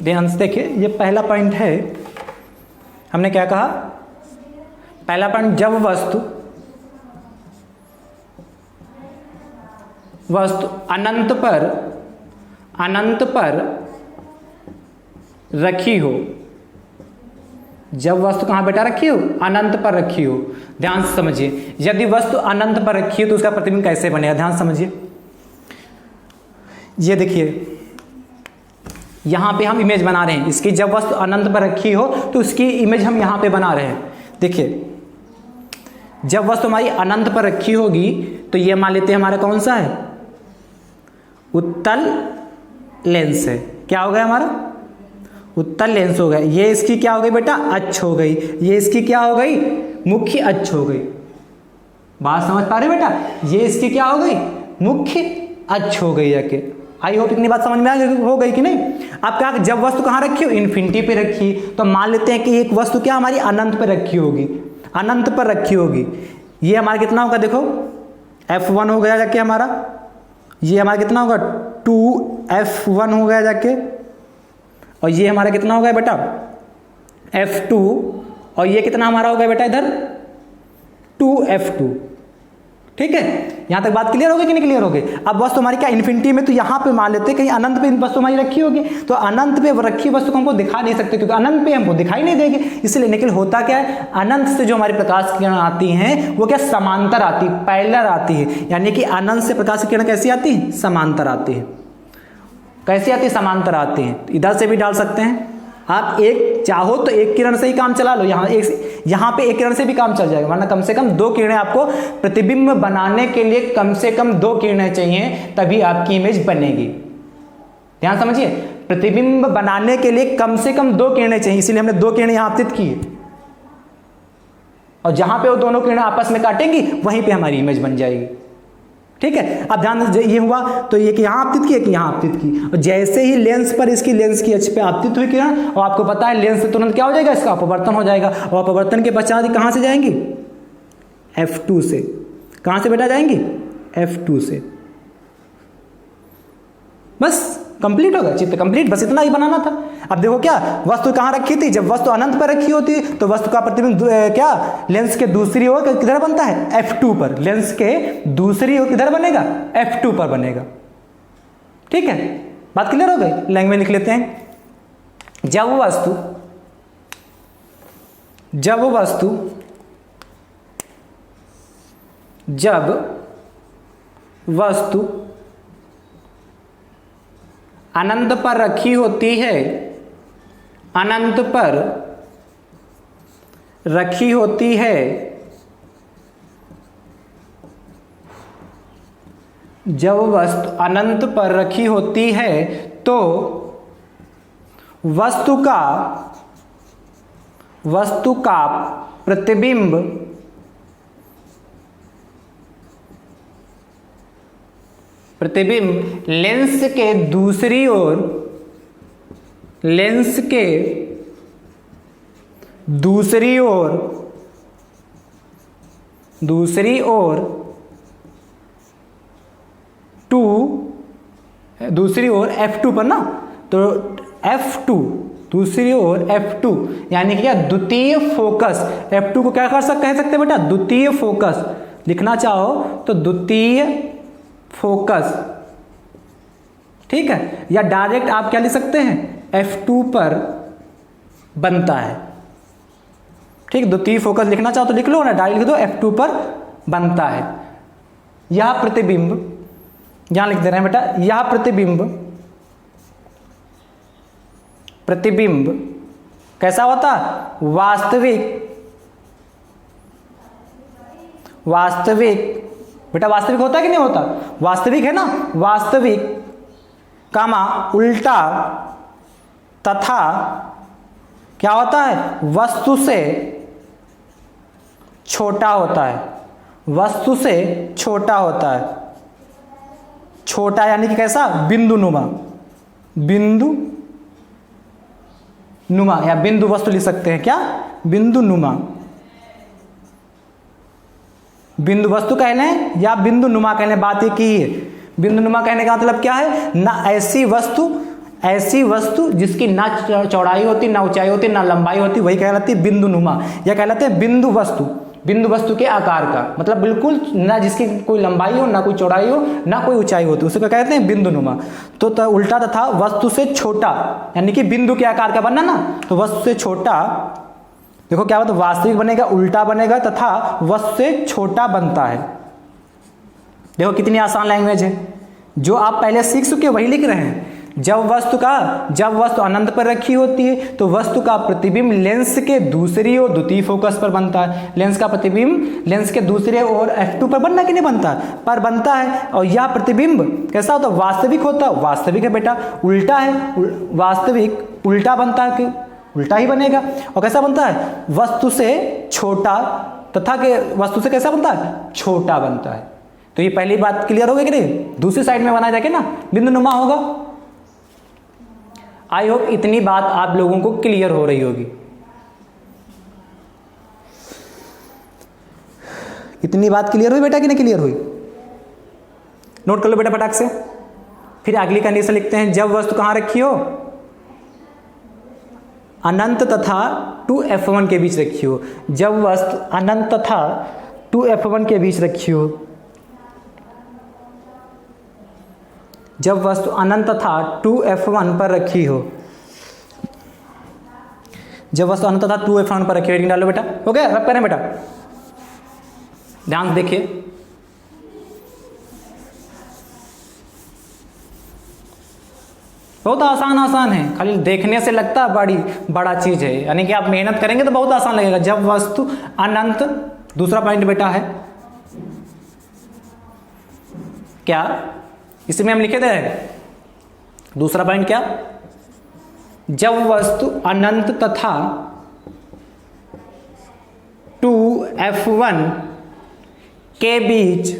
ध्यान से देखिए, ये पहला पॉइंट है। हमने क्या कहा, पहला पॉइंट, जब वस्तु अनंत पर रखी हो। जब वस्तु कहां बेटा रखी हो, अनंत पर रखी हो। ध्यान से समझिए, यदि वस्तु अनंत पर रखी हो तो उसका प्रतिबिंब कैसे बनेगा, ध्यान समझिए। ये देखिए, यहां पे हम इमेज बना रहे हैं इसकी, जब वस्तु अनंत पर रखी हो तो उसकी इमेज हम यहां पे बना रहे हैं। देखिए, जब वस्तु हमारी अनंत पर रखी होगी तो ये मान लेते हैं हमारा कौन सा है, उत्तल लेंस है। क्या हो गया हमारा, उत्तल लेंस हो गया। ये इसकी क्या हो गई बेटा, अक्ष हो गई। ये इसकी क्या हो गई, मुख्य अक्ष हो गई। बात समझ पा रहे बेटा, ये इसकी क्या हो गई, मुख्य अक्ष हो गई। जाके आई होप इतनी बात समझ में आ गई, हो गई कि नहीं। अब क्या, जब वस्तु कहाँ रखी हो, इन्फिनिटी पे रखी, तो मान लेते हैं कि एक वस्तु क्या हमारी अनंत पे रखी होगी, अनंत पर रखी होगी। ये हमारा कितना होगा, देखो F1 हो गया जाके हमारा, ये हमारा कितना होगा 2F1 हो गया जाके, और ये हमारा कितना हो गया बेटा F2, और ये कितना हमारा हो गया बेटा इधर 2F2। ठीक है, यहां तक बात क्लियर हो गई कि नहीं क्लियर हो गई। अब वस्तु हमारी क्या इन्फिनिटी में, तो यहां पे मान लेते हैं कहीं अनंत पे वस्तु हमारी रखी होगी, तो अनंत पे रखी वस्तु को हमको दिखा नहीं सकते क्योंकि अनंत पे हमको दिखाई नहीं देगी, इसलिए। लेकिन होता क्या है, अनंत से जो हमारी प्रकाश किरण आती हैं वो क्या समांतर आती है, पैरेलल आती है। यानी कि अनंत से प्रकाश किरण कैसी आती है, समांतर आती है। कैसी आती है, समांतर आती है। इधर से भी डाल सकते हैं आप, एक चाहो तो एक किरण से ही काम चला लो, यहाँ पे एक किरण से भी काम चल जाएगा, वरना कम से कम 2 किरणें आपको प्रतिबिंब बनाने के लिए कम से कम 2 किरणें चाहिए, तभी आपकी इमेज बनेगी। ध्यान समझिए, प्रतिबिंब बनाने के लिए कम से कम 2 किरणें चाहिए, इसीलिए हमने 2 किरणें यहां आपतित की है, और जहां पे वो दोनों किरणें आपस में काटेंगी वहीं पे हमारी इमेज बन जाएगी। ठीक है, अब ध्यान, ये हुआ तो ये कि यहाँ आपतित की, एक यहाँ आपतित की, और जैसे ही लेंस पर इसकी लेंस की अक्ष पे आपतित हुई किरण, और आपको पता है लेंस से तुरंत क्या हो जाएगा, इसका अपवर्तन हो जाएगा, और अपवर्तन के पश्चात कहाँ से जाएंगी, F2 से। कहाँ से बेटा जाएंगी, F2 से। बस कंप्लीट होगा, चित्र कंप्लीट, बस इतना ही बनाना था। अब देखो क्या, वस्तु कहाँ रखी थी, जब वस्तु अनंत पर रखी होती है तो वस्तु का प्रतिबिंब क्या लेंस के दूसरी ओर किधर बनता है, F2 पर। लेंस के दूसरी ओर किधर बनेगा, F2 पर बनेगा। ठीक है, बात क्लियर हो गई। लैंग्वेज लिख लेते हैं, जब वस्तु अनंत पर रखी होती है, अनंत पर रखी होती है, जब वस्तु अनंत पर रखी होती है तो वस्तु का प्रतिबिंब लेंस के दूसरी ओर दूसरी ओर F2 पर ना, तो F2 दूसरी ओर F2 यानी कि क्या, द्वितीय फोकस। F2 को क्या कह सकते बेटा, द्वितीय फोकस। लिखना चाहो तो द्वितीय फोकस। ठीक है, या डायरेक्ट आप क्या लिख सकते हैं, F2 पर बनता है। ठीक, द्वितीय फोकस लिखना चाहो तो लिख लो ना, डायरेक्ट लिख दो, F2 पर बनता है। यह प्रतिबिंब, यहां लिख दे रहे हैं बेटा, यह प्रतिबिंब कैसा होता, वास्तविक वास्तविक, बेटा वास्तविक होता है कि नहीं होता, वास्तविक है ना, वास्तविक कामा उल्टा तथा क्या होता है, वस्तु से छोटा होता है, वस्तु से छोटा होता है। छोटा यानी कि कैसा, बिंदु नुमा, बिंदु नुमा या बिंदु वस्तु लिख सकते हैं, क्या, बिंदु नुमा, बिंदु वस्तु कह लें या बिंदु नुमा कह लें, बात एक ही है। बिंदु नुमा कहने का मतलब क्या है, ना ऐसी वस्तु जिसकी ना चौड़ाई होती, ना ऊंचाई होती, ना लंबाई होती, वही कहलाती है बिंदु नुमा, या कहलाते हैं बिंदु वस्तु। बिंदु वस्तु के आकार का मतलब बिल्कुल ना जिसकी कोई लंबाई हो, ना कोई चौड़ाई हो, ना कोई ऊंचाई होती, उसे क्या कहते हैं, बिंदु नुमा। तो उल्टा तथा वस्तु से छोटा, यानी कि बिंदु के आकार का बनना ना, तो वस्तु से छोटा, देखो क्या होता है, वास्तविक बनेगा, उल्टा बनेगा तथा वस्तु से छोटा बनता है। देखो कितनी आसान लैंग्वेज है, जो आप पहले सीख चुके वही लिख रहे हैं। जब वस्तु अनंत पर रखी होती है तो वस्तु का प्रतिबिंब लेंस के दूसरी और द्वितीय फोकस पर बनता है। लेंस का प्रतिबिंब लेंस के दूसरे और f2 पर बनना कि नहीं बनता, पर बनता है। और यह प्रतिबिंब कैसा होता है, वास्तविक होता है, वास्तविक है बेटा, उल्टा है, वास्तविक उल्टा बनता है, कि उल्टा ही बनेगा। और कैसा बनता है, वस्तु से छोटा तथा के वस्तु से कैसा बनता है, छोटा बनता है। तो ये पहली बात क्लियर हो गई कि नहीं, दूसरी साइड में बनाया जाके ना बिंदु नुमा होगा। आई होप इतनी बात आप लोगों को क्लियर हो रही होगी। इतनी बात क्लियर हुई बेटा कि नहीं क्लियर हुई, नोट कर लो बेटा फटाक से। फिर अगली कंडीशन लिखते हैं, जब वस्तु कहां रखी हो, अनंत तथा 2f1 के बीच रखी हो। जब वस्तु अनंत तथा 2f1 के बीच रखी हो, जब वस्तु अनंत तथा 2f1 पर रखी हो, जब वस्तु अनंत तथा 2f1 पर रखी हो, डालो बेटा, हो गया, रब करें बेटा, ध्यान से देखिए। बहुत आसान है, खाली देखने से लगता है बड़ा चीज है, यानी कि आप मेहनत करेंगे तो बहुत आसान लगेगा। जब वस्तु अनंत, दूसरा पॉइंट बेटा है क्या, इसमें हम लिखे थे दूसरा पॉइंट क्या, जब वस्तु अनंत तथा 2f1 के बीच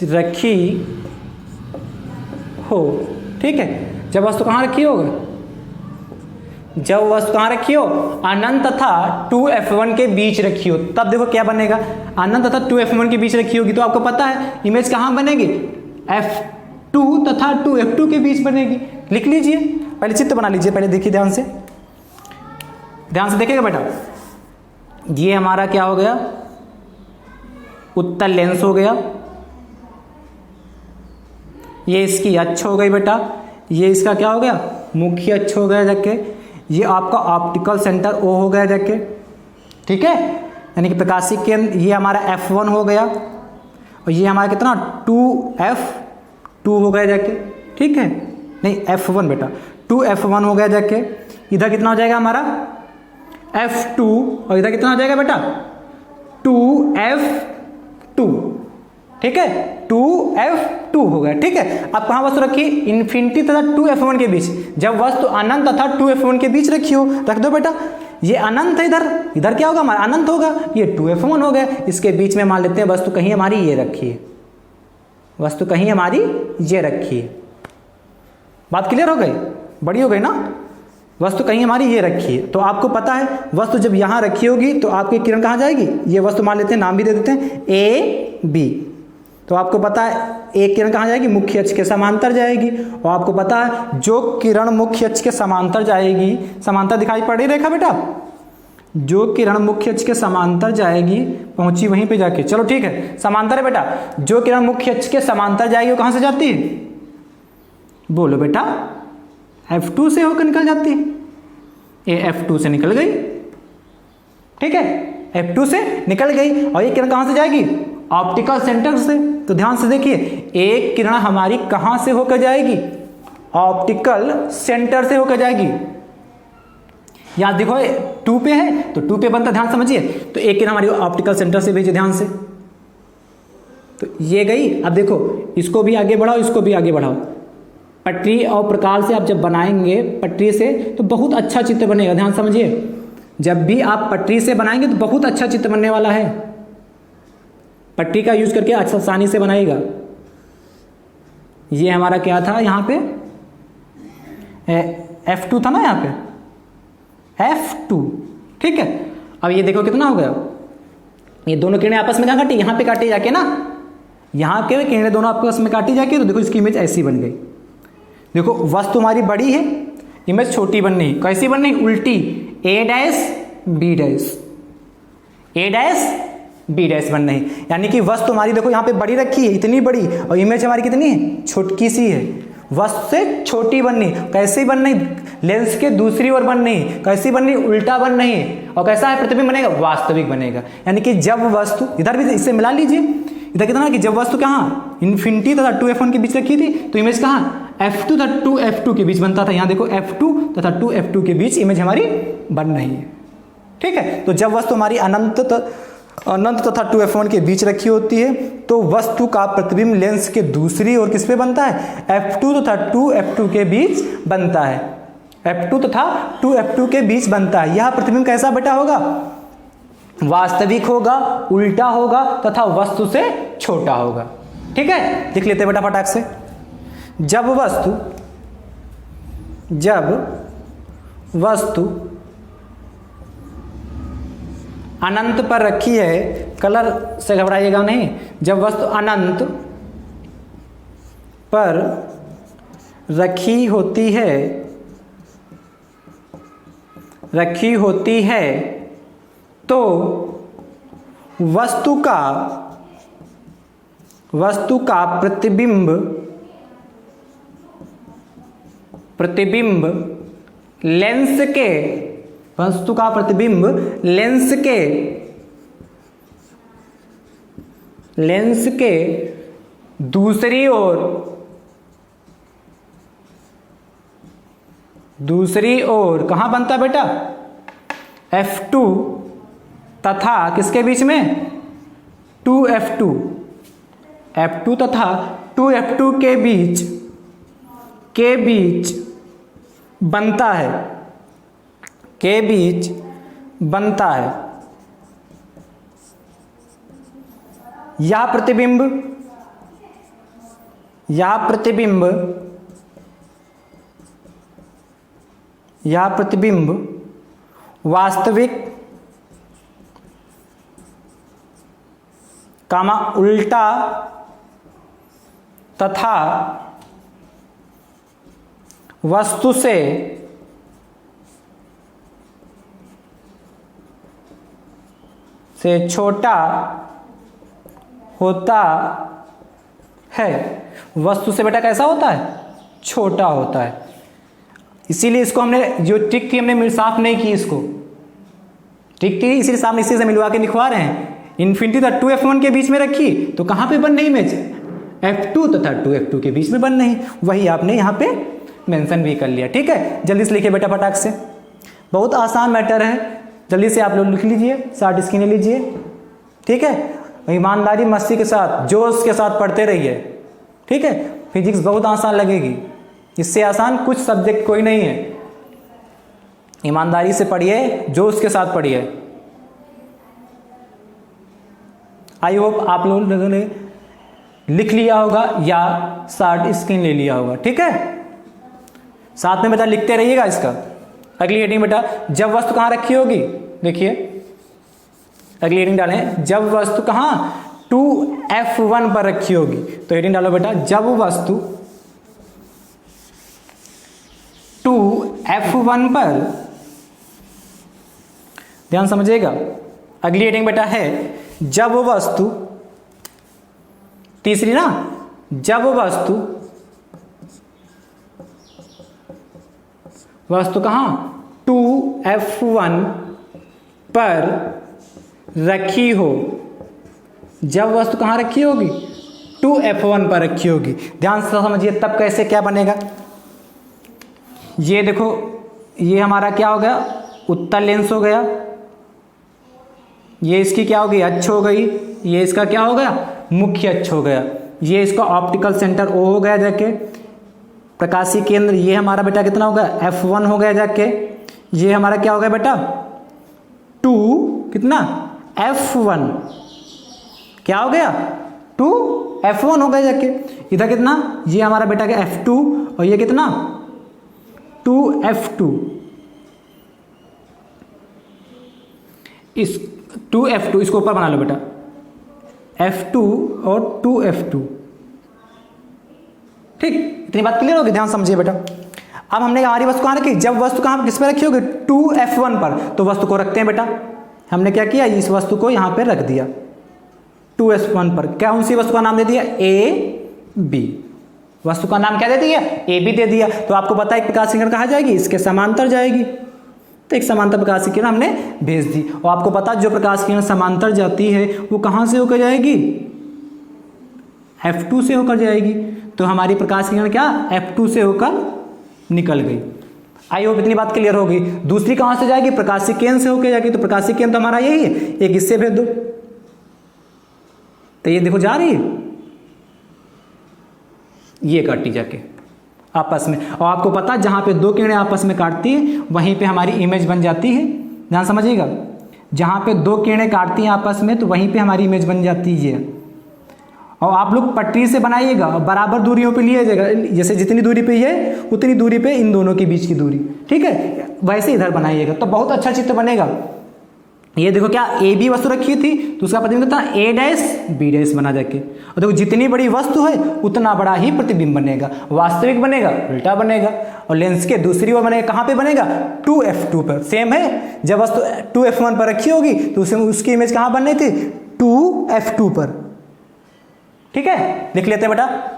रखी हो, ठीक है। जब वस्तु कहां रखी होगी, जब वस्तु कहां रखी हो, अनंत तथा 2f1 के बीच रखी हो, तब देखो क्या बनेगा, अनंत तथा 2f1 के बीच रखी होगी तो आपको पता है इमेज कहां बनेगी, f2 तथा 2f2 के बीच बनेगी। लिख लीजिए, पहले चित्र बना लीजिए, पहले देखिए ध्यान से देखिएगा बेटा। ये हमारा क्या हो गया, उत्तल लेंस हो गया, ये इसकी अक्ष हो गई बेटा, ये इसका क्या हो गया, मुख्य अक्ष हो गया जाके, ये आपका ऑप्टिकल सेंटर O हो गया जाके, ठीक है, यानी कि प्रकाशीय केंद्र, ये हमारा f1 हो गया, और ये हमारा कितना 2f2 हो गया जाके, ठीक है, नहीं f1 बेटा, 2f1 हो गया जाके। इधर कितना हो जाएगा हमारा f2, और इधर कितना हो जाएगा बेटा 2f2, ठीक है, 2f2 हो गया, ठीक है। अब कहां वस्तु रखी, इन्फिनिटी तथा 2f1 के बीच। जब वस्तु अनंत तथा 2f1 के बीच रखी हो, रख दो बेटा, ये अनंत है, इधर क्या होगा हमारा अनंत होगा, ये 2f1 हो गया, इसके बीच में मान लेते हैं वस्तु कहीं हमारी ये रखी है, वस्तु कहीं हमारी ये रखी है। बात क्लियर हो गई, बड़ी हो गई ना, वस्तु कहीं हमारी ये रखी है। तो आपको पता है वस्तु जब यहां रखी होगी तो आपकी किरण कहां जाएगी, ये वस्तु मान लेते हैं, नाम भी दे देते हैं ए बी। तो आपको पता है एक किरण कहां जाएगी, मुख्य अक्ष के समांतर जाएगी। और आपको पता है जो किरण मुख्य अक्ष के समांतर जाएगी, समांतर दिखाई पड़ रही रेखा बेटा, जो किरण मुख्य अक्ष के समांतर जाएगी, पहुंची वहीं पे जाके, चलो ठीक है, समांतर है बेटा, जो किरण मुख्य अक्ष के समांतर जाएगी वो कहां से जाती है, बोलो बेटा f2 से होकर निकल जाती है, ये f2 से निकल गई, ठीक है, f2 से निकल गई। और ये किरण कहां से जाएगी, ऑप्टिकल सेंटर से। तो ध्यान से देखिए, एक किरण हमारी कहां से होकर जाएगी, ऑप्टिकल सेंटर से होकर जाएगी। यहाँ देखो 2 पे है तो 2 पे बनता, ध्यान समझिए। तो एक किरण हमारी ऑप्टिकल सेंटर से भेजे, ध्यान से, तो ये गई। अब देखो इसको भी आगे बढ़ाओ, इसको भी आगे बढ़ाओ। पटरी और प्रकार से आप जब बनाएंगे पटरी से तो बहुत अच्छा चित्र बनेगा, ध्यान समझिए। जब भी आप पटरी से बनाएंगे तो बहुत अच्छा चित्र बनने वाला है। पटरी का यूज करके अच्छा आसानी से बनाएगा। ये हमारा क्या था यहाँ पे, F2 था ना यहाँ पे, F2, ठीक है। अब ये देखो कितना हो गया, ये दोनों किरणें आपस में कहाँ काटी, यहाँ पे काटी जाके ना, यहाँ के किरणें दोनों आपस में काटी जाके, तो देखो इसकी इमेज ऐसी बन गई। देखो वस्तु हमारी बड़ी है, इमेज छोटी बननी, कैसी बननी, उल्टी, A dash B dash, A dash B dash बनना है। यानी कि वस्तु हमारी देखो यहाँ पे बड़ी रखी है, इतनी बड़ी, और इमेज हमारी कितनी है, छोटकी सी है। वस्तु से छोटी बननी, कैसी बननी, लेंस के दूसरी ओर बननी, कैसी बननी, उल्टा बनना है। और कैसा है, प्रतिबिंब बनेगा, वास्तविक बनेगा। यानी कि जब वस्तु, इधर भी इससे मिला लीजिए, इधर कितना कि जब वस्तु कहाँ इन्फिनिटी तथा 2F1 के बीच रखी थी तो इमेज कहाँ F2 तथा 2F2 के बीच बनता था। यहाँ देखो F2 तथा 2F2 के बीच इमेज हमारी बन रही है, ठीक है। तो जब वस्तु हमारी अनंत तथा 2F1 के बीच रखी होती है तो वस्तु का प्रतिबिंब लेंस के दूसरी ओर किस पे बनता है, F2 तथा 2F2 के बीच बनता है। F2 तथा 2F2 के बीच बनता है। यह प्रतिबिंब कैसा बेटा होगा, वास्तविक होगा, उल्टा होगा तथा वस्तु से छोटा होगा, ठीक है। लिख लेते बेटा फटाक से। जब वस्तु अनंत पर रखी है, कलर से घबराइएगा नहीं, जब वस्तु अनंत पर रखी होती है तो वस्तु का प्रतिबिंब लेंस के, वस्तु का प्रतिबिंब लेंस के दूसरी ओर कहाँ बनता है बेटा, F2 तथा किसके बीच में, 2F2, F2 तथा 2F2 के बीच बनता है। यह प्रतिबिंब वास्तविक कामा उल्टा तथा वस्तु से छोटा होता है। वस्तु से बेटा कैसा होता है, छोटा होता है। इसीलिए इसको हमने, जो ट्रिक थी हमने साफ नहीं की, इसको ट्रिक थी इसीलिए सामने इसी से मिलवा के लिखवा रहे हैं। इन्फिनिटी तथा 2F1 के बीच में रखी तो कहाँ पे बन रही इमेज, F2 तथा 2F2 के बीच में बन रही, वही आपने यहाँ पे मेंशन भी कर लिया, ठीक है। जल्दी से लिखिए बेटा फटाक से, बहुत आसान मैटर है, जल्दी से आप लोग लिख लीजिए, शार्ट स्क्रीन लीजिए, ठीक है। ईमानदारी मस्ती के साथ, जोश के साथ पढ़ते रहिए, ठीक है। फिजिक्स बहुत आसान लगेगी, इससे आसान कुछ सब्जेक्ट कोई नहीं है। ईमानदारी से पढ़िए, जोश के साथ पढ़िए। आई होप आप लोगों ने लिख लिया होगा या शार्ट स्क्रीन ले लिया होगा, ठीक है। साथ में बेटा लिखते रहिएगा इसका। अगली हेडिंग बेटा, जब वस्तु कहाँ रखी होगी, देखिए अगली हेडिंग डालें, जब वस्तु कहाँ 2F1 पर रखी होगी। तो हेडिंग डालो बेटा, जब वस्तु 2F1 पर, ध्यान समझिएगा। अगली हेडिंग बेटा है, जब वस्तु, तीसरी ना, जब वस्तु कहाँ 2F1 पर रखी हो। जब वस्तु कहाँ रखी होगी, 2F1 पर रखी होगी। ध्यान से समझिए, तब कैसे क्या बनेगा। ये देखो, ये हमारा क्या हो गया, उत्तल लेंस हो गया, ये इसकी क्या हो गई, अक्ष हो गई, ये इसका क्या हो गया, मुख्य अक्ष हो गया, ये इसका ऑप्टिकल सेंटर ओ हो गया जाके, प्रकाशीय केंद्र ये हमारा बेटा कितना हो गया, F1 हो गया जाके, ये हमारा क्या हो गया बेटा 2 कितना F1, क्या हो गया 2 F1 हो गया जाके, इधर कितना, ये हमारा बेटा क्या F2 और ये कितना 2 F2, इस 2 F2 इसको ऊपर बना लो बेटा, F2 और 2 F2, ठीक, इतनी बात क्लियर होगी, ध्यान समझिए बेटा। अब हमने हमारी वस्तु कहाँ रखी, जब वस्तु कहाँ किस पे रखी होगी 2 F1 पर, तो वस्तु को रखते हैं बेटा, हमने क्या किया, इस वस्तु को यहाँ पे रख दिया 2 F1 पर, क्या उसी वस्तु का नाम दे दिया ए बी, वस्तु का नाम क्या दे दिया ए बी दे दिया। तो आपको पता है प्रकाश किरण कहाँ जाएगी, इसके समांतर जाएगी, तो एक समांतर प्रकाश की किरण हमने भेज दी, और आपको पता जो प्रकाश किरण समांतर जाती है वो कहाँ से होकर जाएगी, F2 से होकर जाएगी, तो हमारी प्रकाश किरण क्या F2 से होकर निकल गई। आई होप इतनी बात क्लियर होगी। दूसरी कहाँ से जाएगी, प्रकाशीय केंद्र से होकर जाएगी, तो प्रकाशीय केंद्र तो हमारा यही है, एक इससे भेज दो, तो ये देखो जा रही है, ये काटी जाके आपस में, और आपको पता जहां पे दो किरणें आपस में काटती है वहीं पे हमारी इमेज बन जाती है, ध्यान समझिएगा, जहां पे दो किरणें काटती हैं आपस में तो वहीं पे हमारी इमेज बन जाती है। और आप लोग पटरी से बनाइएगा, बराबर दूरियों पे लिए जाएगा, जैसे जितनी दूरी पे ये उतनी दूरी पे इन दोनों के बीच की दूरी, ठीक है, वैसे इधर बनाइएगा तो बहुत अच्छा चित्र बनेगा। ये देखो क्या ए बी वस्तु रखी थी तो उसका प्रतिबिंब कितना ए डैश बी डैश बना जाके, और देखो जितनी बड़ी वस्तु है उतना बड़ा ही प्रतिबिंब बनेगा, वास्तविक बनेगा उल्टा बनेगा, और लेंस के दूसरी ओर बनेगा, कहाँ पे बनेगा 2F2 पर, सेम है, जब वस्तु 2F1 पर रखी होगी तो उसकी इमेज कहाँ बननी थी 2F2 पर, ठीक है, लिख लेते हैं बेटा।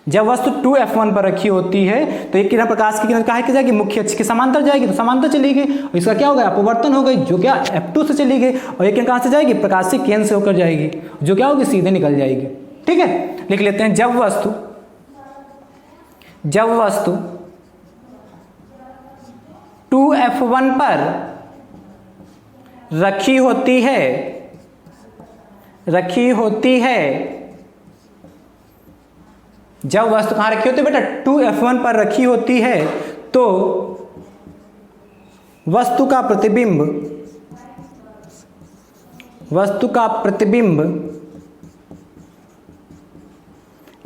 जब वस्तु 2F1 पर रखी होती है तो एक किरण प्रकाश की किरण कहाँ की जाएगी, मुख्य अक्ष के समांतर जाएगी, तो समांतर चली गई, और इसका क्या हो गया अपवर्तन हो गई, जो क्या F2 से चली गई, और एक किरण कहाँ से जाएगी, प्रकाशीय केंद्र से होकर जाएगी, जो क्या होगी सीधे निकल जाएगी, ठीक है, लिख लेते हैं। जब वस्तु 2F1 पर रखी होती है, जब वस्तु कहां रखी होती है बेटा 2F1 पर रखी होती है तो वस्तु का प्रतिबिंब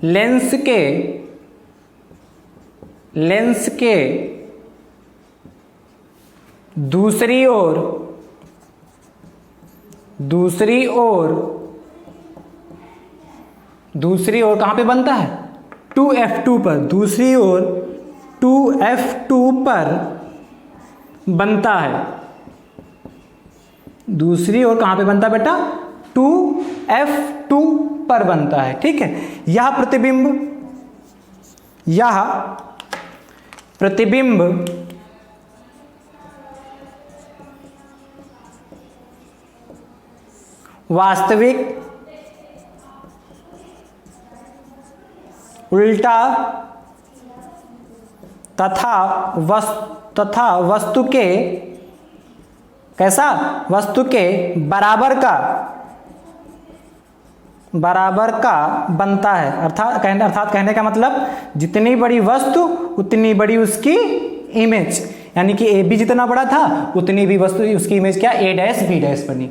लेंस के दूसरी ओर कहां पे बनता है 2F2 पर, दूसरी ओर 2F2 पर बनता है, दूसरी ओर कहां पे बनता है बेटा 2F2 पर बनता है, ठीक है। यह प्रतिबिंब वास्तविक उल्टा तथा वस्तु के कैसा, वस्तु के बराबर का बनता है। अर्थात कहने का मतलब जितनी बड़ी वस्तु उतनी बड़ी उसकी इमेज, यानी कि ए बी जितना बड़ा था उतनी भी वस्तु उसकी इमेज क्या ए डैश बी डैश बनी,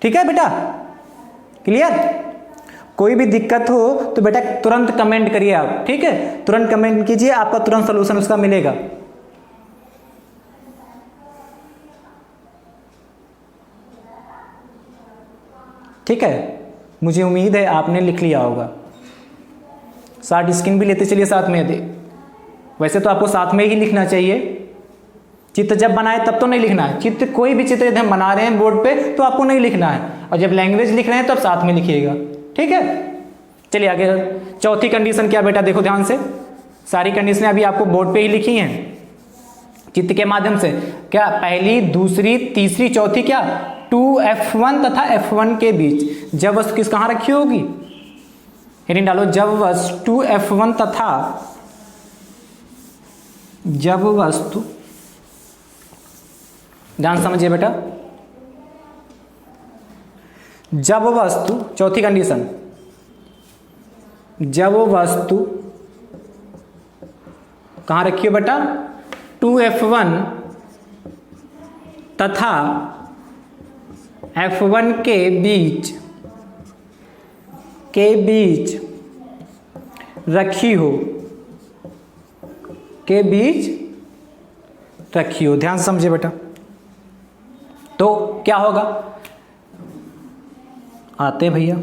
ठीक है बेटा, क्लियर। कोई भी दिक्कत हो तो बेटा तुरंत कमेंट करिए आप, ठीक है, तुरंत कमेंट कीजिए, आपका तुरंत सलूशन उसका मिलेगा। ठीक है, मुझे उम्मीद है आपने लिख लिया होगा। शार्ट स्क्रीन भी लेते चलिए साथ में, वैसे तो आपको साथ में ही लिखना चाहिए, चित्र जब बनाए तब तो नहीं लिखना है, चित्र कोई भी चित्र यदि हम बना रहे हैं बोर्ड पे तो आपको नहीं लिखना है, और जब लैंग्वेज लिख रहे हैं तो आप साथ में लिखिएगा, ठीक है। चलिए आगे, चौथी कंडीशन क्या बेटा, देखो ध्यान से, सारी कंडीशनें अभी आपको बोर्ड पे ही लिखी हैं चित्र के माध्यम से, क्या पहली दूसरी तीसरी चौथी क्या 2F1 तथा F1 के बीच जब वस्तु किस कहाँ रखी होगी, हेडिंग डालो, जब वस्तु 2F1 तथा जब वस्तु ध्यान समझिए बेटा, जब वस्तु, चौथी कंडीशन, जब वस्तु कहां रखी हो बेटा, 2F1 तथा F1 के बीच रखी हो, ध्यान से समझिए बेटा। तो क्या होगा, आते भैया,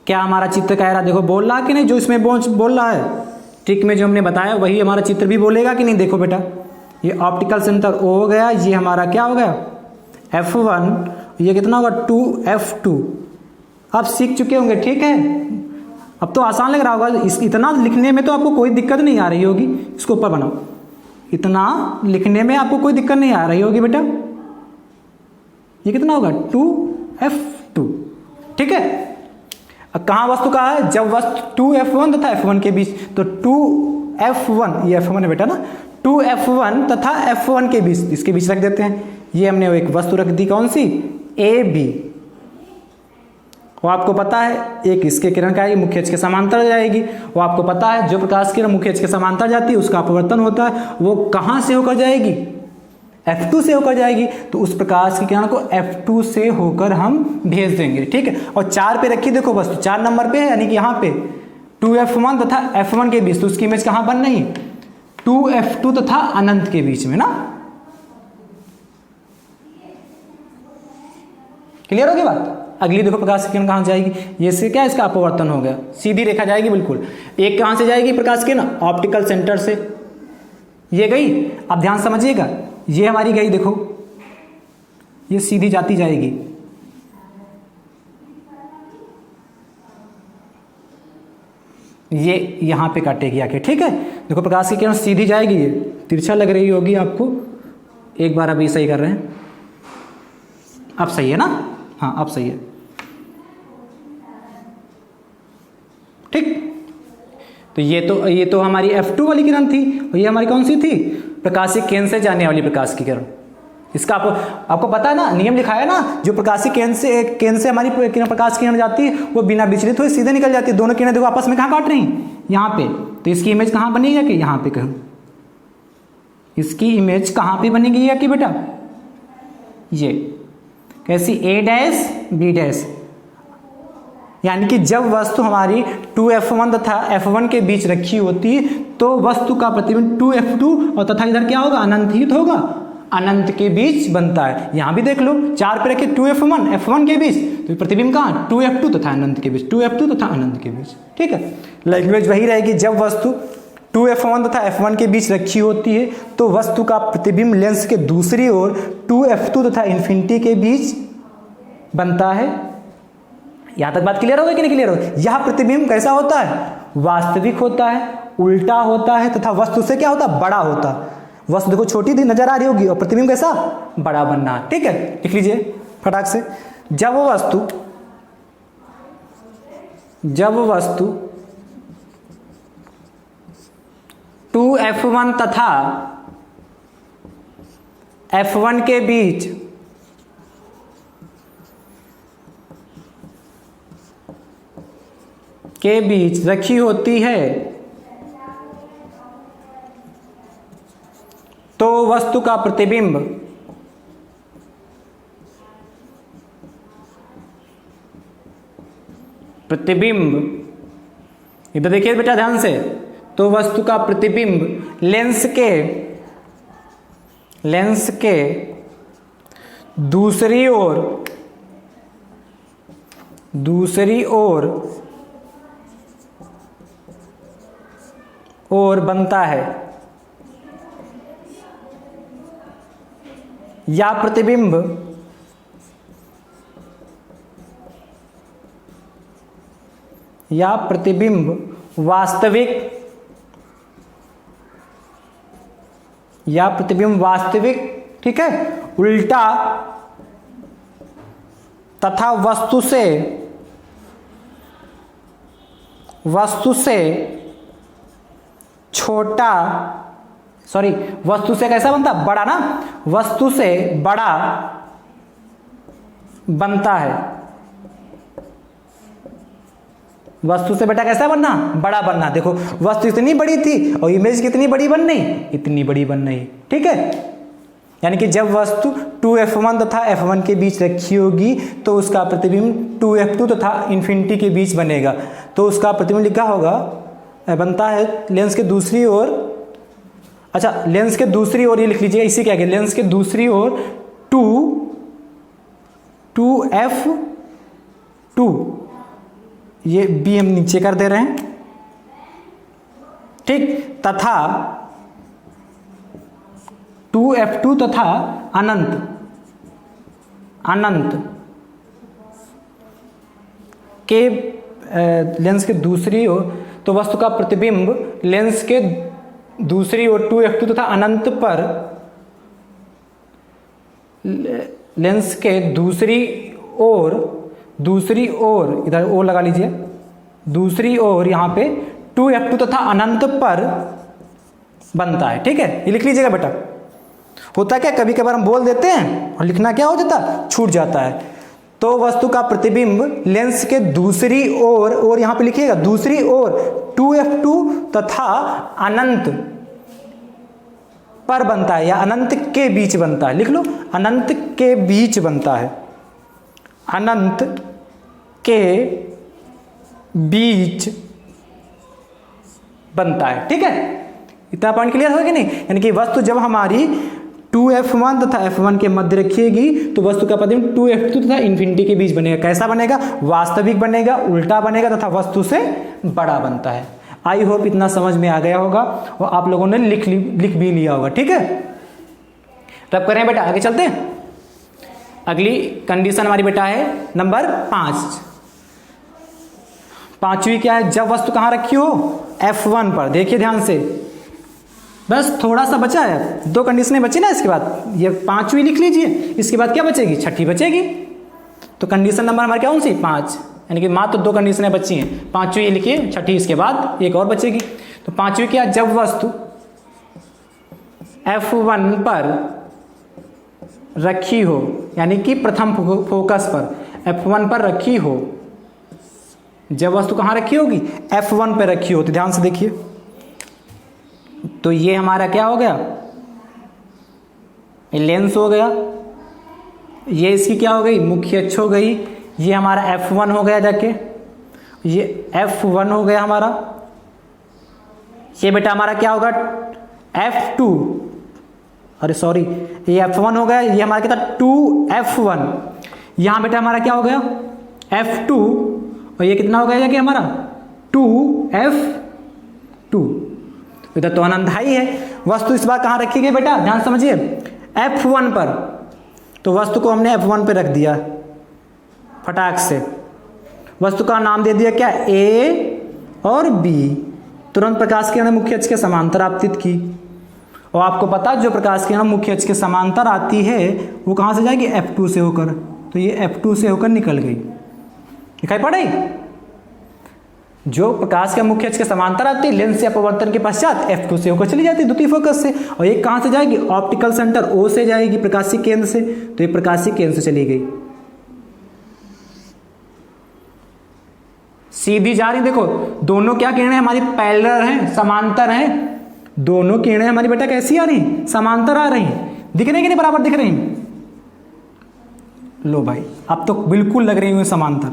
क्या हमारा चित्र कह रहा, देखो बोल रहा कि नहीं, जो इसमें बोल रहा है ट्रिक में जो हमने बताया वही हमारा चित्र भी बोलेगा कि नहीं। देखो बेटा, ये ऑप्टिकल सेंटर O हो गया, ये हमारा क्या हो गया F1, ये कितना होगा 2F2। आप सीख चुके होंगे, ठीक है, अब तो आसान लग रहा होगा। इतना लिखने में तो आपको कोई दिक्कत नहीं आ रही होगी, इसको ऊपर बनाओ, इतना लिखने में आपको कोई दिक्कत नहीं आ रही होगी बेटा। ये कितना होगा 2F2, ठीक है। अब कहाँ वस्तु का है, जब वस्तु 2F1 तथा F1 के बीच, तो 2F1, ये F1 है बेटा ना, 2F1 तथा F1 के बीच, इसके बीच रख देते हैं। ये हमने एक वस्तु रख दी, कौन सी, AB। वो आपको पता है एक इसके किरण का, मुख्य अक्ष के समांतर जाएगी। वो आपको पता है जो प्रकाश किरण मुख्य अक्ष के समांतर जाती है उसका अपवर्तन होता है, वो कहाँ से होकर जाएगी, F2 से होकर जाएगी। तो उस प्रकाश की किरण को F2 से होकर हम भेज देंगे, ठीक है। और 4 पे रखी, देखो वस्तु 4 नंबर पे है, यानी कि यहाँ पे 2F1 तथा F1 के बीच, तो उसकी इमेज कहाँ बन रही है, 2F2 तथा अनंत के बीच में ना। क्लियर होगी बात। अगली देखो प्रकाश की किरण कहां जाएगी, ये से क्या, इसका अपवर्तन हो गया, सीधी रेखा जाएगी बिल्कुल। एक कहां से जाएगी प्रकाश की किरण, ऑप्टिकल सेंटर से, ये गई। अब ध्यान समझिएगा, ये हमारी गई, देखो ये सीधी जाती जाएगी, ये यहां पे काटेगी आके, ठीक है। देखो प्रकाश की किरण सीधी जाएगी, ये तिरछा लग रही होगी आपको, एक बार अभी सही कर रहे हैं, अब सही है ना, हाँ अब सही है, ठीक। तो ये तो हमारी F2 वाली किरण थी, और ये हमारी कौन सी थी, प्रकाशिक केंद्र से जाने वाली प्रकाश की किरण। इसका आपको पता है ना, नियम लिखा है ना, जो प्रकाशिक केंद्र से हमारी किरण, प्रकाश की किरण जाती है, वो बिना विचलित हुए सीधे निकल जाती है। दोनों किरणें देखो आपस में कहाँ काट रही हैं, यहाँ पे। तो इसकी इमेज कहाँ बनेगी जाके, यहाँ पे कहूँ, इसकी इमेज कहाँ पे बनेगी जाके बेटा, ये कैसी, A' B'। यानी कि जब वस्तु हमारी 2F1 तथा F1 के बीच रखी होती है, तो वस्तु का प्रतिबिंब 2F2 और तथा इधर क्या होगा, अनंत ही होगा, अनंत के बीच बनता है। यहां भी देख लो 4 पे रखे 2F1 F1 के बीच, तो प्रतिबिंब कहाँ, 2F2 तथा अनंत के बीच, 2F2 तथा अनंत के बीच, ठीक है। लैंग्वेज वही रहेगी, जब वस्तु 2F1 तथा F1 के बीच रखी होती है, तो वस्तु का प्रतिबिंब लेंस के दूसरी ओर 2F2 तथा इन्फिनिटी के बीच बनता है। यहां तक बात क्लियर हो गई कि नहीं क्लियर हो? यह प्रतिबिंब कैसा होता है, वास्तविक होता है, उल्टा होता है, तथा वस्तु से क्या होता है, बड़ा होता है। वस्तु देखो छोटी नजर आ रही होगी और प्रतिबिंब कैसा, बड़ा बनना है, ठीक है। लिख लीजिए फटाक से, जब वस्तु 2F1 तथा F1 के बीच रखी होती है, तो वस्तु का प्रतिबिंब इधर देखिए बेटा ध्यान से, तो वस्तु का प्रतिबिंब लेंस के दूसरी ओर बनता है, या प्रतिबिंब वास्तविक, ठीक है, उल्टा तथा वस्तु से छोटा सॉरी, वस्तु से कैसा बनता, बड़ा ना, वस्तु से बड़ा बनता है, वस्तु से बेटा कैसा बनना, बड़ा बनना। देखो वस्तु इतनी बड़ी थी और इमेज कितनी बड़ी बन रही, इतनी बड़ी बन रही, ठीक है। यानी कि जब वस्तु 2f1 तथा f1 के बीच रखी होगी तो उसका प्रतिबिंब 2f2 तथा इन्फिनिटी के बीच बनेगा। तो उसका प्रतिबिंब लिखा होगा, बनता है लेंस के दूसरी ओर, अच्छा लेंस के दूसरी ओर ये लिख लीजिए, इसी के आगे लेंस के दूसरी ओर 2f2, ये बी हम नीचे कर दे रहे हैं, ठीक, तथा 2f2 तथा अनंत के लेंस के दूसरी ओर, तो वस्तु का प्रतिबिंब लेंस के दूसरी ओर 2f2 तथा अनंत पर, लेंस के दूसरी ओर इधर ओ लगा लीजिए, दूसरी ओर यहां पे 2f2 तथा अनंत पर बनता है, ठीक है। ये लिख लीजिएगा बेटा। होता क्या, कभी कभार हम बोल देते हैं और लिखना क्या हो जाता, छूट जाता है। तो वस्तु का प्रतिबिंब लेंस के दूसरी ओर, और यहां पे लिखिएगा दूसरी ओर 2f2 तथा अनंत पर बनता है, या अनंत के बीच बनता है, लिख लो अनंत के बीच बनता है, अनंत के बीच बनता है, ठीक है। इतना पॉइंट क्लियर हो कि नहीं। यानी कि वस्तु जब हमारी 2f1 तथा f1 के मध्य रखिएगी तो वस्तु का प्रतिबिंब 2f2 तथा इन्फिनिटी के बीच बनेगा। कैसा बनेगा, वास्तविक बनेगा, उल्टा बनेगा तथा वस्तु से बड़ा बनता है। आई होप इतना समझ में आ गया होगा और आप लोगों ने लिख भी लिया होगा, ठीक है। रब करें बेटा, आगे चलते हैं। अगली कंडीशन हमारी बेटा है नंबर 5। पांचवी क्या है, जब वस्तु कहां रखी हो, f1 पर। देखिए ध्यान से, बस थोड़ा सा बचा है, 2 कंडीशनें बची ना, इसके बाद ये 5वीं लिख लीजिए, इसके बाद क्या बचेगी, 6ठी बचेगी। तो कंडीशन नंबर हमारी क्या कौन सी, 5, यानी कि मात्र 2 कंडीशनें बची हैं। 5वीं लिखिए, 6ठी इसके बाद एक और बचेगी। तो 5वीं क्या, जब वस्तु f1 पर रखी हो, यानी कि प्रथम फोकस पर f1 पर रखी हो, जब वस्तु कहां रखी होगी, f1 पर रखी हो। तो ध्यान से देखिए, तो ये हमारा क्या हो गया, ये लेंस हो गया, ये इसकी क्या हो गई, मुख्य अक्ष हो गई, ये हमारा f1 हो गया जाके, ये f1 हो गया हमारा, ये बेटा हमारा क्या होगा f2, अरे सॉरी ये f1 हो गया, ये हमारा क्या था 2f1, यहां बेटा हमारा क्या हो गया f2, और ये कितना हो गया जाके हमारा 2f2। इधर तो अनंत ही है। वस्तु इस बार कहां रखी गई बेटा, ध्यान समझिए, f1 पर। तो वस्तु को हमने f1 पे रख दिया फटाक से, वस्तु का नाम दे दिया क्या, A और B। तुरंत प्रकाश किरण मुख्य अक्ष के समांतर आपतित की, और आपको पता जो प्रकाश किरण मुख्य अक्ष के समांतर आती है वो कहां से जाएगी, f2 से होकर। तो ये f2 से होकर निकल गई, दिखाई पड़ी। जो प्रकाश के मुख्य अक्ष के समांतर आती है, लेंस से अपवर्तन के पश्चात f2 से होकर चली जाती है द्वितीय फोकस से, और ये कहां से जाएगी, ऑप्टिकल सेंटर O से जाएगी, प्रकाशिक केंद्र से। तो ये प्रकाशिक केंद्र से चली गई, सीधी जा रही। देखो दोनों क्या किरणें हमारी पैरेलल हैं, समांतर हैं। दोनों किरणें हमारी बेटा कैसी आ रही, समांतर आ रही, दिख रही कि नहीं, बराबर दिख रही। लो भाई अब तो बिल्कुल लग रही हुई समांतर,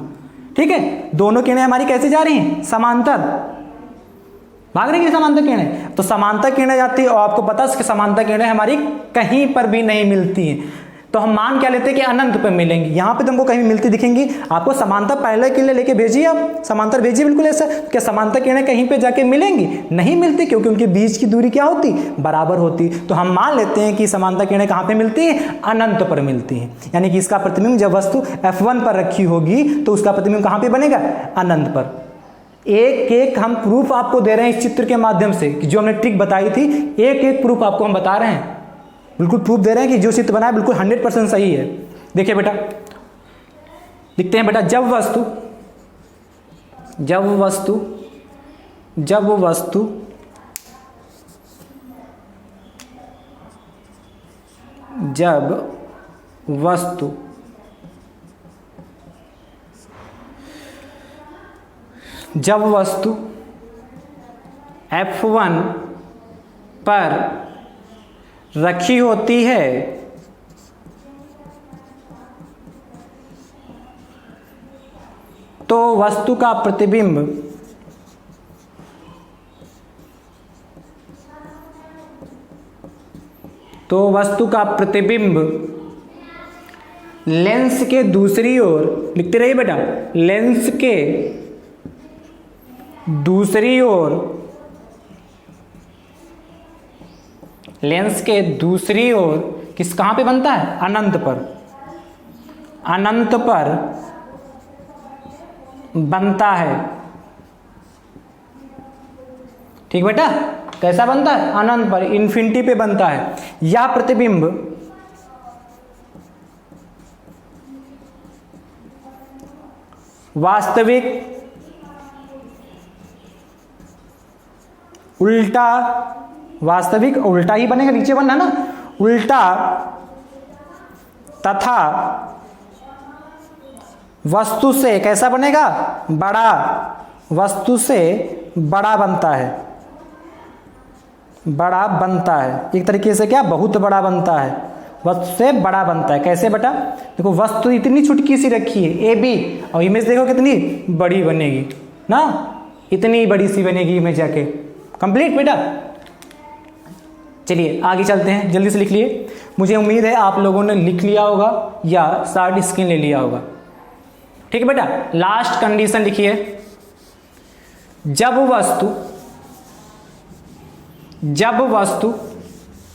ठीक है। दोनों किरणें हमारी कैसे जा रही हैं, समांतर, भाग रही है समांतर किरणें। तो समांतर किरणें जाती है, और आपको पता है कि समांतर किरणें हमारी कहीं पर भी नहीं मिलती हैं। तो हम मान क्या लेते हैं कि अनंत पर मिलेंगी। यहां पे तुमको कहीं मिलती दिखेंगी, आपको समांतर पहले के लिए लेके भेजिए, आप समांतर भेजिए बिल्कुल ऐसा। क्या समांतर किरणें कहीं पे जाके मिलेंगी, नहीं मिलती, क्योंकि उनके बीच की दूरी क्या होती, बराबर होती। तो हम मान लेते हैं कि समांतर किरणें कहां पे मिलती है, अनंत पर मिलती है। यानी कि इसका प्रतिबिंब जब वस्तु f1 पर रखी होगी तो उसका प्रतिबिंब कहां पे बनेगा, अनंत पर। एक एक हम प्रूफ आपको दे रहे हैं इस चित्र के माध्यम से, कि जो हमने ट्रिक बताई थी, एक एक प्रूफ आपको हम बता रहे हैं, बिल्कुल प्रूफ दे रहे हैं कि जो चित्र बनाया बिल्कुल 100% सही है। देखिए बेटा, लिखते हैं बेटा, जब जब वस्तु F1 पर रखी होती है तो वस्तु का प्रतिबिंब लेंस के दूसरी ओर, लिखते रहिए बेटा, लेंस के दूसरी ओर कहाँ पे बनता है? अनंत पर बनता है। ठीक बेटा, कैसा बनता है? अनंत पर, इन्फिनिटी पे बनता है। यह प्रतिबिंब वास्तविक उल्टा ही बनेगा, नीचे बनना ना, उल्टा तथा वस्तु से कैसा बनेगा? बड़ा, वस्तु से बड़ा बनता है। एक तरीके से क्या? बहुत बड़ा बनता है, वस्तु से बड़ा बनता है। कैसे बेटा? देखो, वस्तु इतनी छुटकी सी रखी है ए बी, और इमेज देखो कितनी बड़ी बनेगी ना, इतनी बड़ी सी बनेगी इमेज जाके। कंप्लीट बेटा। चलिए आगे चलते हैं, जल्दी से लिख लिए। मुझे उम्मीद है आप लोगों ने लिख लिया होगा या शार्ट स्क्रीन ले लिया होगा। ठीक है बेटा, लास्ट कंडीशन लिखिए। जब वस्तु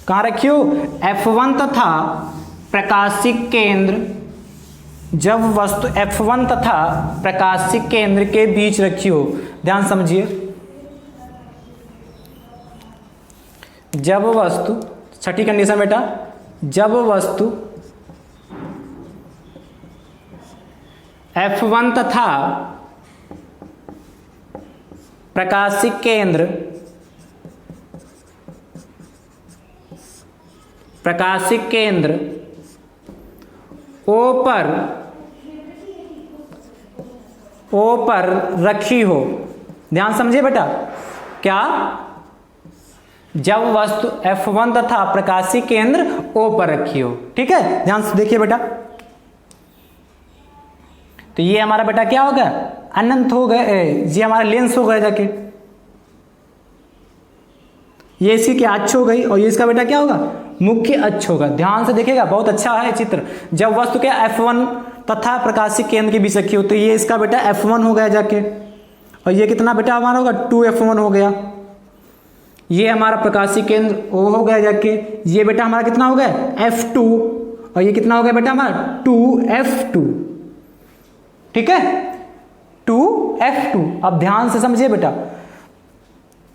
कहाँ रखी हो? F1 तथा प्रकाशिक केंद्र, जब वस्तु F1 तथा प्रकाशिक केंद्र के बीच रखी हो। ध्यान समझिए, जब वस्तु, छठी कंडीशन बेटा, जब वस्तु F1 तथा प्रकाशिक केंद्र O पर रखी हो। ध्यान समझिए बेटा, क्या? जब वस्तु F1 तथा प्रकाशिक केंद्र O पर रखी हो। ठीक है, ध्यान से देखिए बेटा, तो ये हमारा बेटा क्या हो गया? अनंत हो गए, ये हमारा लेंस हो गया जाके, ये इसकी क्या अक्ष हो गई, और ये इसका बेटा क्या होगा? मुख्य अक्ष होगा। ध्यान से देखिएगा, बहुत अच्छा है चित्र। जब वस्तु क्या F1 तथा प्रकाशिक केंद्र के बीच रखी हो, तो ये इसका बेटा F1 हो गया जाके, और ये कितना बेटा हमारा होगा? 2F1 हो गया। ये हमारा प्रकाशिक केंद्र O हो गया जाके, ये बेटा हमारा कितना हो गया? F2, और ये कितना हो गया बेटा हमारा? 2F2। ठीक है, 2F2। अब ध्यान से समझिए बेटा,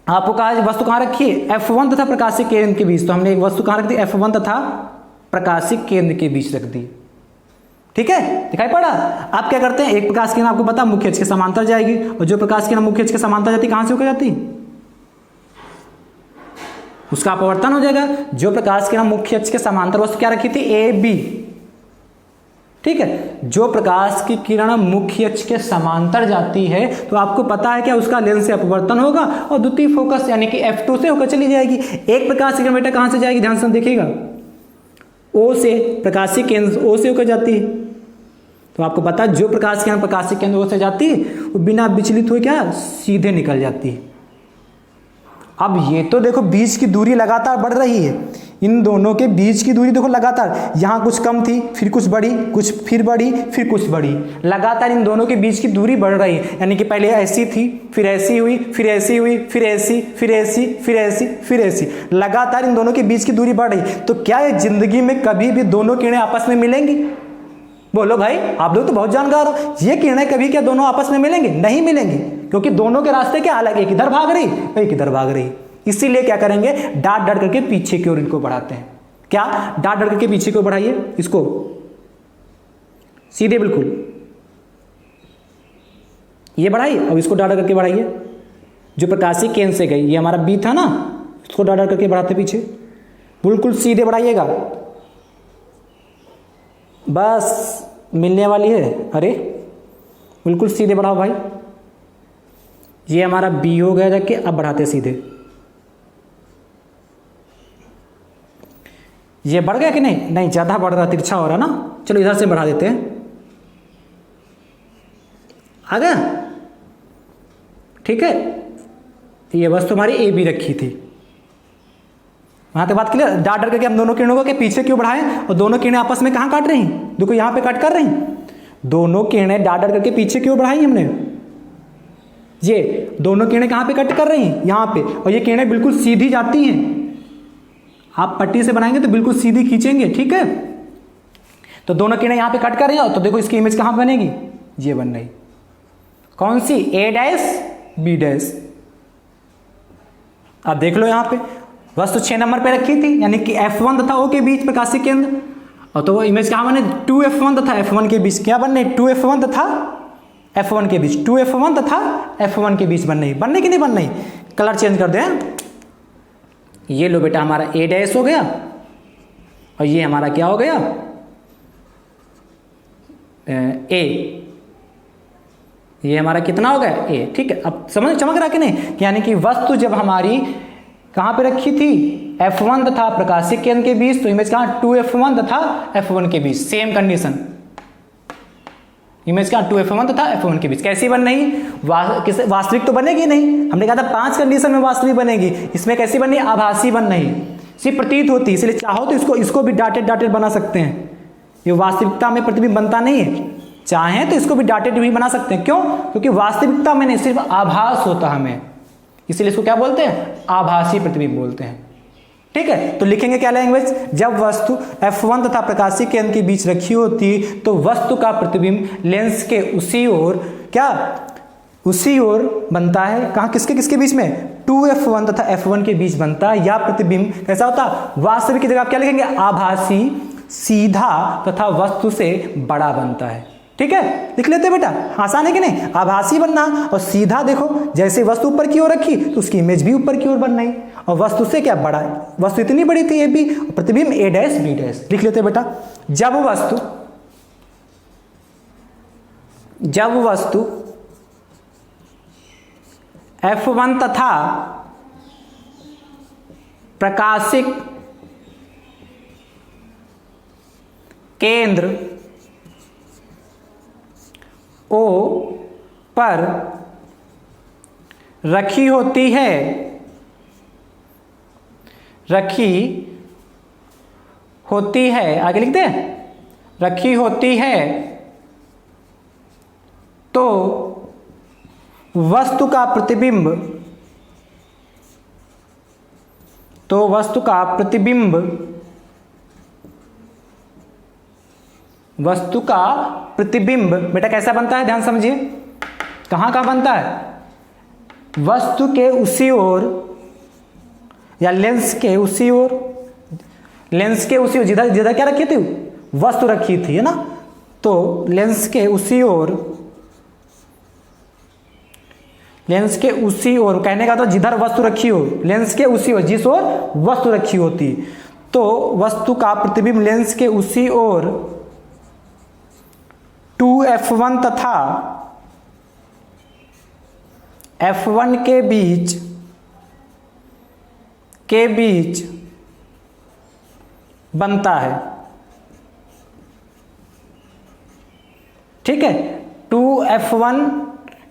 आपको कहा वस्तु कहाँ रखी है? F1 तथा प्रकाशिक केंद्र के बीच, तो हमने एक वस्तु कहाँ रख दी? F1 तथा प्रकाशिक केंद्र के बीच रख दी। ठीक है, दिखाई पड़ा? आप क्या करते हैं, एक प्रकाश किरण आपको पता मुख्य अक्ष के समांतर जाएगी, और जो प्रकाश किरण मुख्य अक्ष के समांतर जाती है कहां से होकर जाती? उसका अपवर्तन हो जाएगा। जो प्रकाश किरण मुख्य अक्ष के समांतर वस्तु क्या रखी थी? A B. ठीक है, जो प्रकाश की किरण मुख्य अक्ष के समांतर जाती है तो आपको पता है क्या? उसका लेंस से अपवर्तन होगा और द्वितीय फोकस यानी कि F2 से होकर चली जाएगी। एक प्रकाश की किरण बेटा कहां से जाएगी? ध्यान से देखिएगा, O से, प्रकाशिक केंद्र O से होकर जाती है। तो आपको पता है जो प्रकाश किरण प्रकाशिक केंद्र O से जाती है वो बिना विचलित हुए क्या? सीधे निकल जाती है। अब ये तो देखो बीच की दूरी लगातार बढ़ रही है, इन दोनों के बीच की दूरी देखो लगातार, यहाँ कुछ कम थी, फिर कुछ बढ़ी, कुछ फिर बढ़ी, फिर कुछ बढ़ी, लगातार इन दोनों के बीच की दूरी बढ़ रही है। यानी कि पहले ऐसी थी, फिर ऐसी हुई, फिर ऐसी हुई, फिर ऐसी, फिर ऐसी, फिर ऐसी, फिर ऐसी, लगातार इन दोनों के बीच की दूरी बढ़ रही। तो क्या ये जिंदगी में कभी भी दोनों किरणें आपस में मिलेंगी? बोलो भाई, आप लोग तो बहुत जानकार हो। ये किरणें कभी क्या दोनों आपस में मिलेंगे? नहीं मिलेंगे, क्योंकि दोनों के रास्ते क्या अलग, एक इधर भाग रही, एक इधर भाग रही। इसीलिए क्या करेंगे? डाट डाट करके पीछे की ओर इनको बढ़ाते हैं। क्या? डाट डाट करके पीछे की ओर बढ़ाइए, इसको सीधे बिल्कुल ये बढ़ाइए, अब इसको डाट डाट करके बढ़ाइए। जो प्रकाशिक केंद्र से गई, ये हमारा बी था ना, इसको डाट डाट करके बढ़ाते पीछे, बिल्कुल सीधे बढ़ाइएगा। बस मिलने वाली है। अरे बिल्कुल सीधे बढ़ाओ भाई, ये हमारा बी हो गया जाके, अब बढ़ाते सीधे। ये बढ़ गया कि नहीं? नहीं, ज़्यादा बढ़ रहा, तिरछा हो रहा ना। चलो इधर से बढ़ा देते हैं, आ गया, ठीक है। ये बस तुम्हारी ए बी रखी थी, वहाँ तक बात क्लियर। डाट डर करके हम दोनों किरणों को के पीछे क्यों बढ़ाएं, और दोनों किरणें आपस में कहाँ काट रही हैं? देखो यहाँ पे कट कर रही हैं। दोनों किरणें डाट डर करके पीछे क्यों बढ़ाई हमने? ये दोनों किरणें कहाँ पे कट कर रही हैं? यहाँ पे। और ये किरणें बिल्कुल सीधी जाती हैं। आप पट्टी से बनाएंगे तो बिल्कुल सीधी खींचेंगे, ठीक है। तो दोनों किरणें यहाँ पे कट कर रही हैं, तो देखो इसकी इमेज कहाँ बनेगी? ये बन रही, कौन सी? ए डैश बी डैश। अब देख लो यहाँ पे वस्तु 6 नंबर पे रखी थी, यानी कि F1 तथा O के बीच प्रकाशिक केंद्र, और तो वो इमेज कहाँ बने? 2F1 तथा F1 के बीच। क्या बनने? 2F1 तथा F1 के बीच। 2F1 तथा F1 के बीच बनने कि नहीं बनने? कलर चेंज कर दें। ये लो बेटा, हमारा ए डैश हो गया, और ये हमारा क्या हो गया? ए। ये हमारा कितना हो गया? ए, ठीक है। अब समझ चमक रहा कि नहीं? यानी कि वस्तु जब हमारी कहाँ पे रखी थी? F1 तथा प्रकाशिक केंद्र के बीच, तो इमेज कहाँ? 2F1 तथा F1 के बीच। सेम कंडीशन, इमेज कहाँ? 2F1 तथा F1 के बीच। कैसी बन रही? वास्तविक तो बनेगी नहीं, हमने कहा था 5 कंडीशन में वास्तविक बनेगी। इसमें कैसी बन रही? आभासी बन रही, सिर्फ प्रतीत होती। इसलिए चाहो तो इसको भी डाटेड बना सकते हैं। ये वास्तविकता में प्रतिबिंब बनता नहीं है। चाहें तो इसको भी डाटेड भी बना सकते हैं। क्यों? क्योंकि वास्तविकता में नहीं, सिर्फ आभास होता हमें, इसलिए इसको क्या बोलते हैं? आभासी प्रतिबिंब बोलते हैं, ठीक है। तो लिखेंगे क्या लैंग्वेज? जब वस्तु F1 तथा प्रकाशिक केंद्र के बीच रखी होती तो वस्तु का प्रतिबिंब लेंस के उसी ओर, क्या उसी ओर बनता है। कहाँ? किसके किसके बीच में? 2F1 तथा F1 के बीच बनता है। या प्रतिबिंब कैसा होता? वास्तविक की जगह आप क्या लिखेंगे? आभासी, सीधा तथा वस्तु से बड़ा बनता है, ठीक है। लिख लेते बेटा, आसान है कि नहीं? आभासी बनना और सीधा। देखो जैसे वस्तु ऊपर की ओर रखी तो उसकी इमेज भी ऊपर की ओर बनना ही, और वस्तु से क्या बड़ा है? वस्तु इतनी बड़ी थी ए बी, प्रतिबिंब ए डैश बी डैश। लिख लेते बेटा, जब वस्तु F1 तथा प्रकाशिक केंद्र O पर रखी होती है, आगे लिखते हैं, रखी होती है, तो वस्तु का प्रतिबिंब बेटा कैसा बनता है? ध्यान समझिए, कहां बनता है? वस्तु के उसी ओर या लेंस के उसी ओर, जिधर क्या रखी थी? वस्तु रखी थी, है ना। तो लेंस के उसी ओर कहने का तो जिधर वस्तु रखी हो, लेंस के उसी ओर, जिस ओर वस्तु रखी होती, तो वस्तु का प्रतिबिंब लेंस के उसी ओर 2F1 तथा F1 के बीच बनता है, ठीक है। 2F1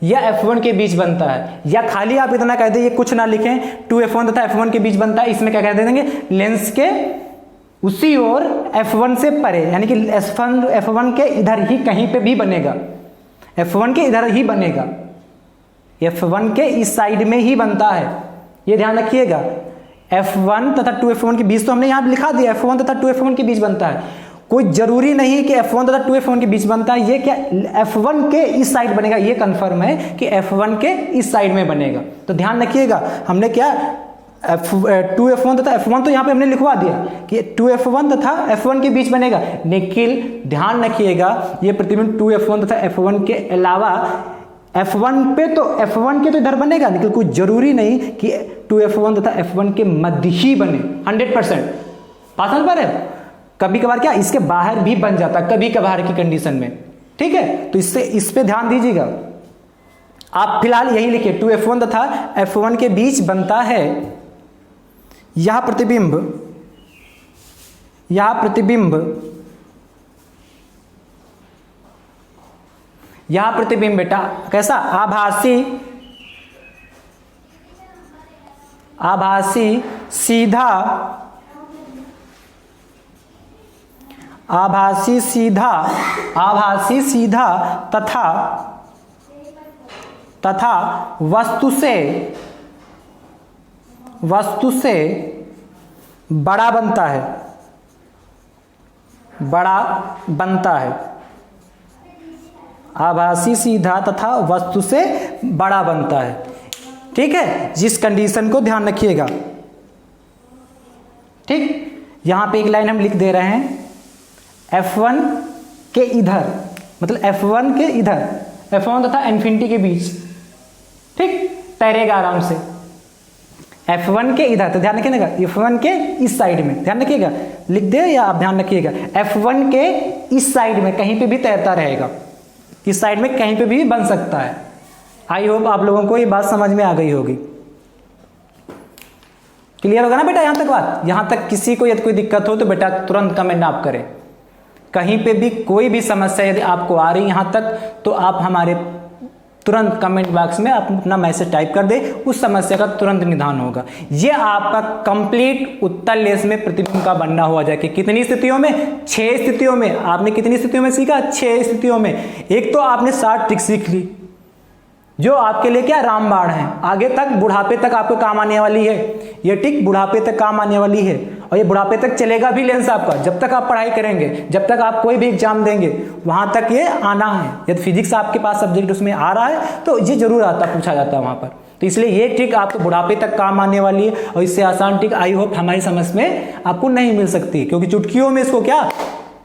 या F1 के बीच बनता है, या खाली आप इतना कह दें, कुछ ना लिखें, 2F1 तथा F1 के बीच बनता है। इसमें क्या कह देंगे? लेंस के उसी ओर F1 से परे, यानी कि F1 के इधर ही कहीं पे भी बनेगा, F1 के इधर ही बनेगा, F1 के इस साइड में ही बनता है, ये ध्यान रखिएगा। F1 तथा 2F1 के बीच तो हमने यहाँ लिखा दिया, F1 तथा 2F1 के बीच बनता है। कोई जरूरी नहीं कि F1 तथा 2F1 के बीच बनता है, ये क्या F1 के इस साइड बनेगा, ये कंफर्म है कि F1 के इस साइड में बनेगा। तो ध्यान रखिएगा, हमने क्या 2F1 तथा F1 तो यहाँ पे हमने लिखवा दिया कि 2F1 तथा F1 के बीच बनेगा, लेकिन ध्यान रखिएगा ये प्रतिबिंब 2F1 तथा F1 के अलावा F1 पे तो F1 के तो इधर बनेगा, लेकिन कोई जरूरी नहीं कि 2F1 तथा F1 के मध्य ही बने 100%। बात समझ पा रहे हो? कभी कभार क्या इसके बाहर भी बन जाता है कभी कभार की कंडीशन में, ठीक है। तो इससे इस पे ध्यान दीजिएगा। आप फिलहाल यही लिखिए 2F1 तथा F1 के बीच बनता है यह प्रतिबिंब, यह प्रतिबिंब बेटा कैसा, आभासी सीधा तथा वस्तु से बड़ा बनता है, आभासी सीधा तथा वस्तु से बड़ा बनता है, ठीक है। जिस कंडीशन को ध्यान रखिएगा, ठीक। यहां पे एक लाइन हम लिख दे रहे हैं F1 के इधर, मतलब F1 के इधर, F1 तथा इन्फिनिटी के बीच, ठीक, तैरेगा आराम से। F1 के इधर, तो ध्यान रखिएगा F1 के इस साइड में, ध्यान रखिएगा, लिख दे या आप ध्यान रखिएगा, F1 के इस साइड में कहीं पे भी तैरता रहेगा, इस साइड में कहीं पे भी बन सकता है। आई होप आप लोगों को ये बात समझ में आ गई होगी। क्लियर होगा ना बेटा यहां तक बात? यहां तक किसी को यदि कोई दिक्कत हो तो बेटा तुरंत कमेंट आप करें। कहीं पे भी कोई भी समस्या यदि आपको आ रही यहां तक, तो आप हमारे तुरंत कमेंट बॉक्स में आप अपना मैसेज टाइप कर दे, उस समस्या का तुरंत निदान होगा। ये आपका कंप्लीट उत्तर लेंस में प्रतिबिंब का बनना हुआ जाए कि कितनी स्थितियों में, 6 स्थितियों में। आपने कितनी स्थितियों में सीखा? 6 स्थितियों में। एक तो आपने 60 ट्रिक सीख ली जो आपके लिए क्या रामबाण है, आगे तक बुढ़ापे तक आपको काम आने वाली है। ये टिक बुढ़ापे तक काम आने वाली है और ये बुढ़ापे तक चलेगा भी लेंस आपका, जब तक आप पढ़ाई करेंगे, जब तक आप कोई भी एग्जाम देंगे, वहां तक ये आना है। यदि फिजिक्स आपके पास सब्जेक्ट उसमें आ रहा है तो ये जरूर आता, पूछा जाता है वहां पर। तो इसलिए ये ट्रिक आपको बुढ़ापे तक काम आने वाली है और इससे आसान ट्रिक आई होप हमारी समझ में आपको नहीं मिल सकती, क्योंकि चुटकियों में इसको क्या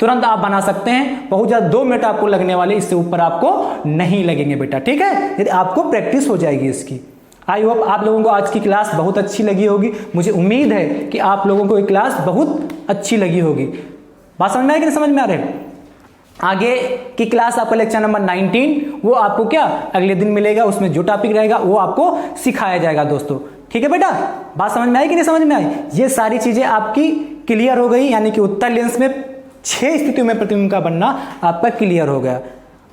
तुरंत आप बना सकते हैं। बहुत ज्यादा 2 मिनट आपको लगने वाले, इससे ऊपर आपको नहीं लगेंगे बेटा, ठीक है, यदि आपको प्रैक्टिस हो जाएगी इसकी। आई होप आप लोगों को आज की क्लास बहुत अच्छी लगी होगी। मुझे उम्मीद है कि आप लोगों को ये क्लास बहुत अच्छी लगी होगी। बात समझ में आ रही कि नहीं समझ में आ रही? आगे की क्लास आपका लेक्चर नंबर 19, वो आपको क्या अगले दिन मिलेगा, उसमें जो टॉपिक रहेगा वो आपको सिखाया जाएगा दोस्तों, ठीक है बेटा। बात समझ में आई कि नहीं समझ में आई? ये सारी चीजें आपकी क्लियर हो गई, यानी कि उत्तर लेंस में 6 स्थितियों में प्रतिबिंब का बनना आपका क्लियर हो गया।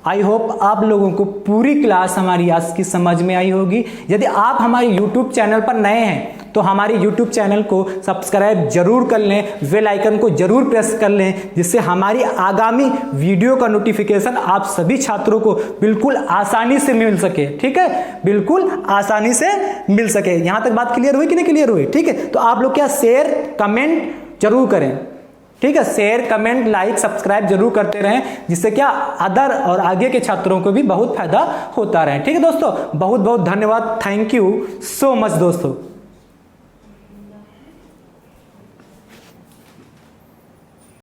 आई होप आप लोगों को पूरी क्लास हमारी आज की समझ में आई होगी। यदि आप हमारे YouTube चैनल पर नए हैं तो हमारे YouTube चैनल को सब्सक्राइब जरूर कर लें, बेल आइकन को जरूर प्रेस कर लें, जिससे हमारी आगामी वीडियो का नोटिफिकेशन आप सभी छात्रों को बिल्कुल आसानी से मिल सके, ठीक है, बिल्कुल आसानी से मिल सके। यहां तक बात क्लियर हुई कि नहीं क्लियर हुई? ठीक है, तो आप लोग क्या शेयर कमेंट जरूर करें, ठीक है, शेयर कमेंट लाइक सब्सक्राइब जरूर करते रहें, जिससे क्या अदर और आगे के छात्रों को भी बहुत फायदा होता रहे, ठीक है दोस्तों। बहुत बहुत धन्यवाद, थैंक यू सो मच दोस्तों।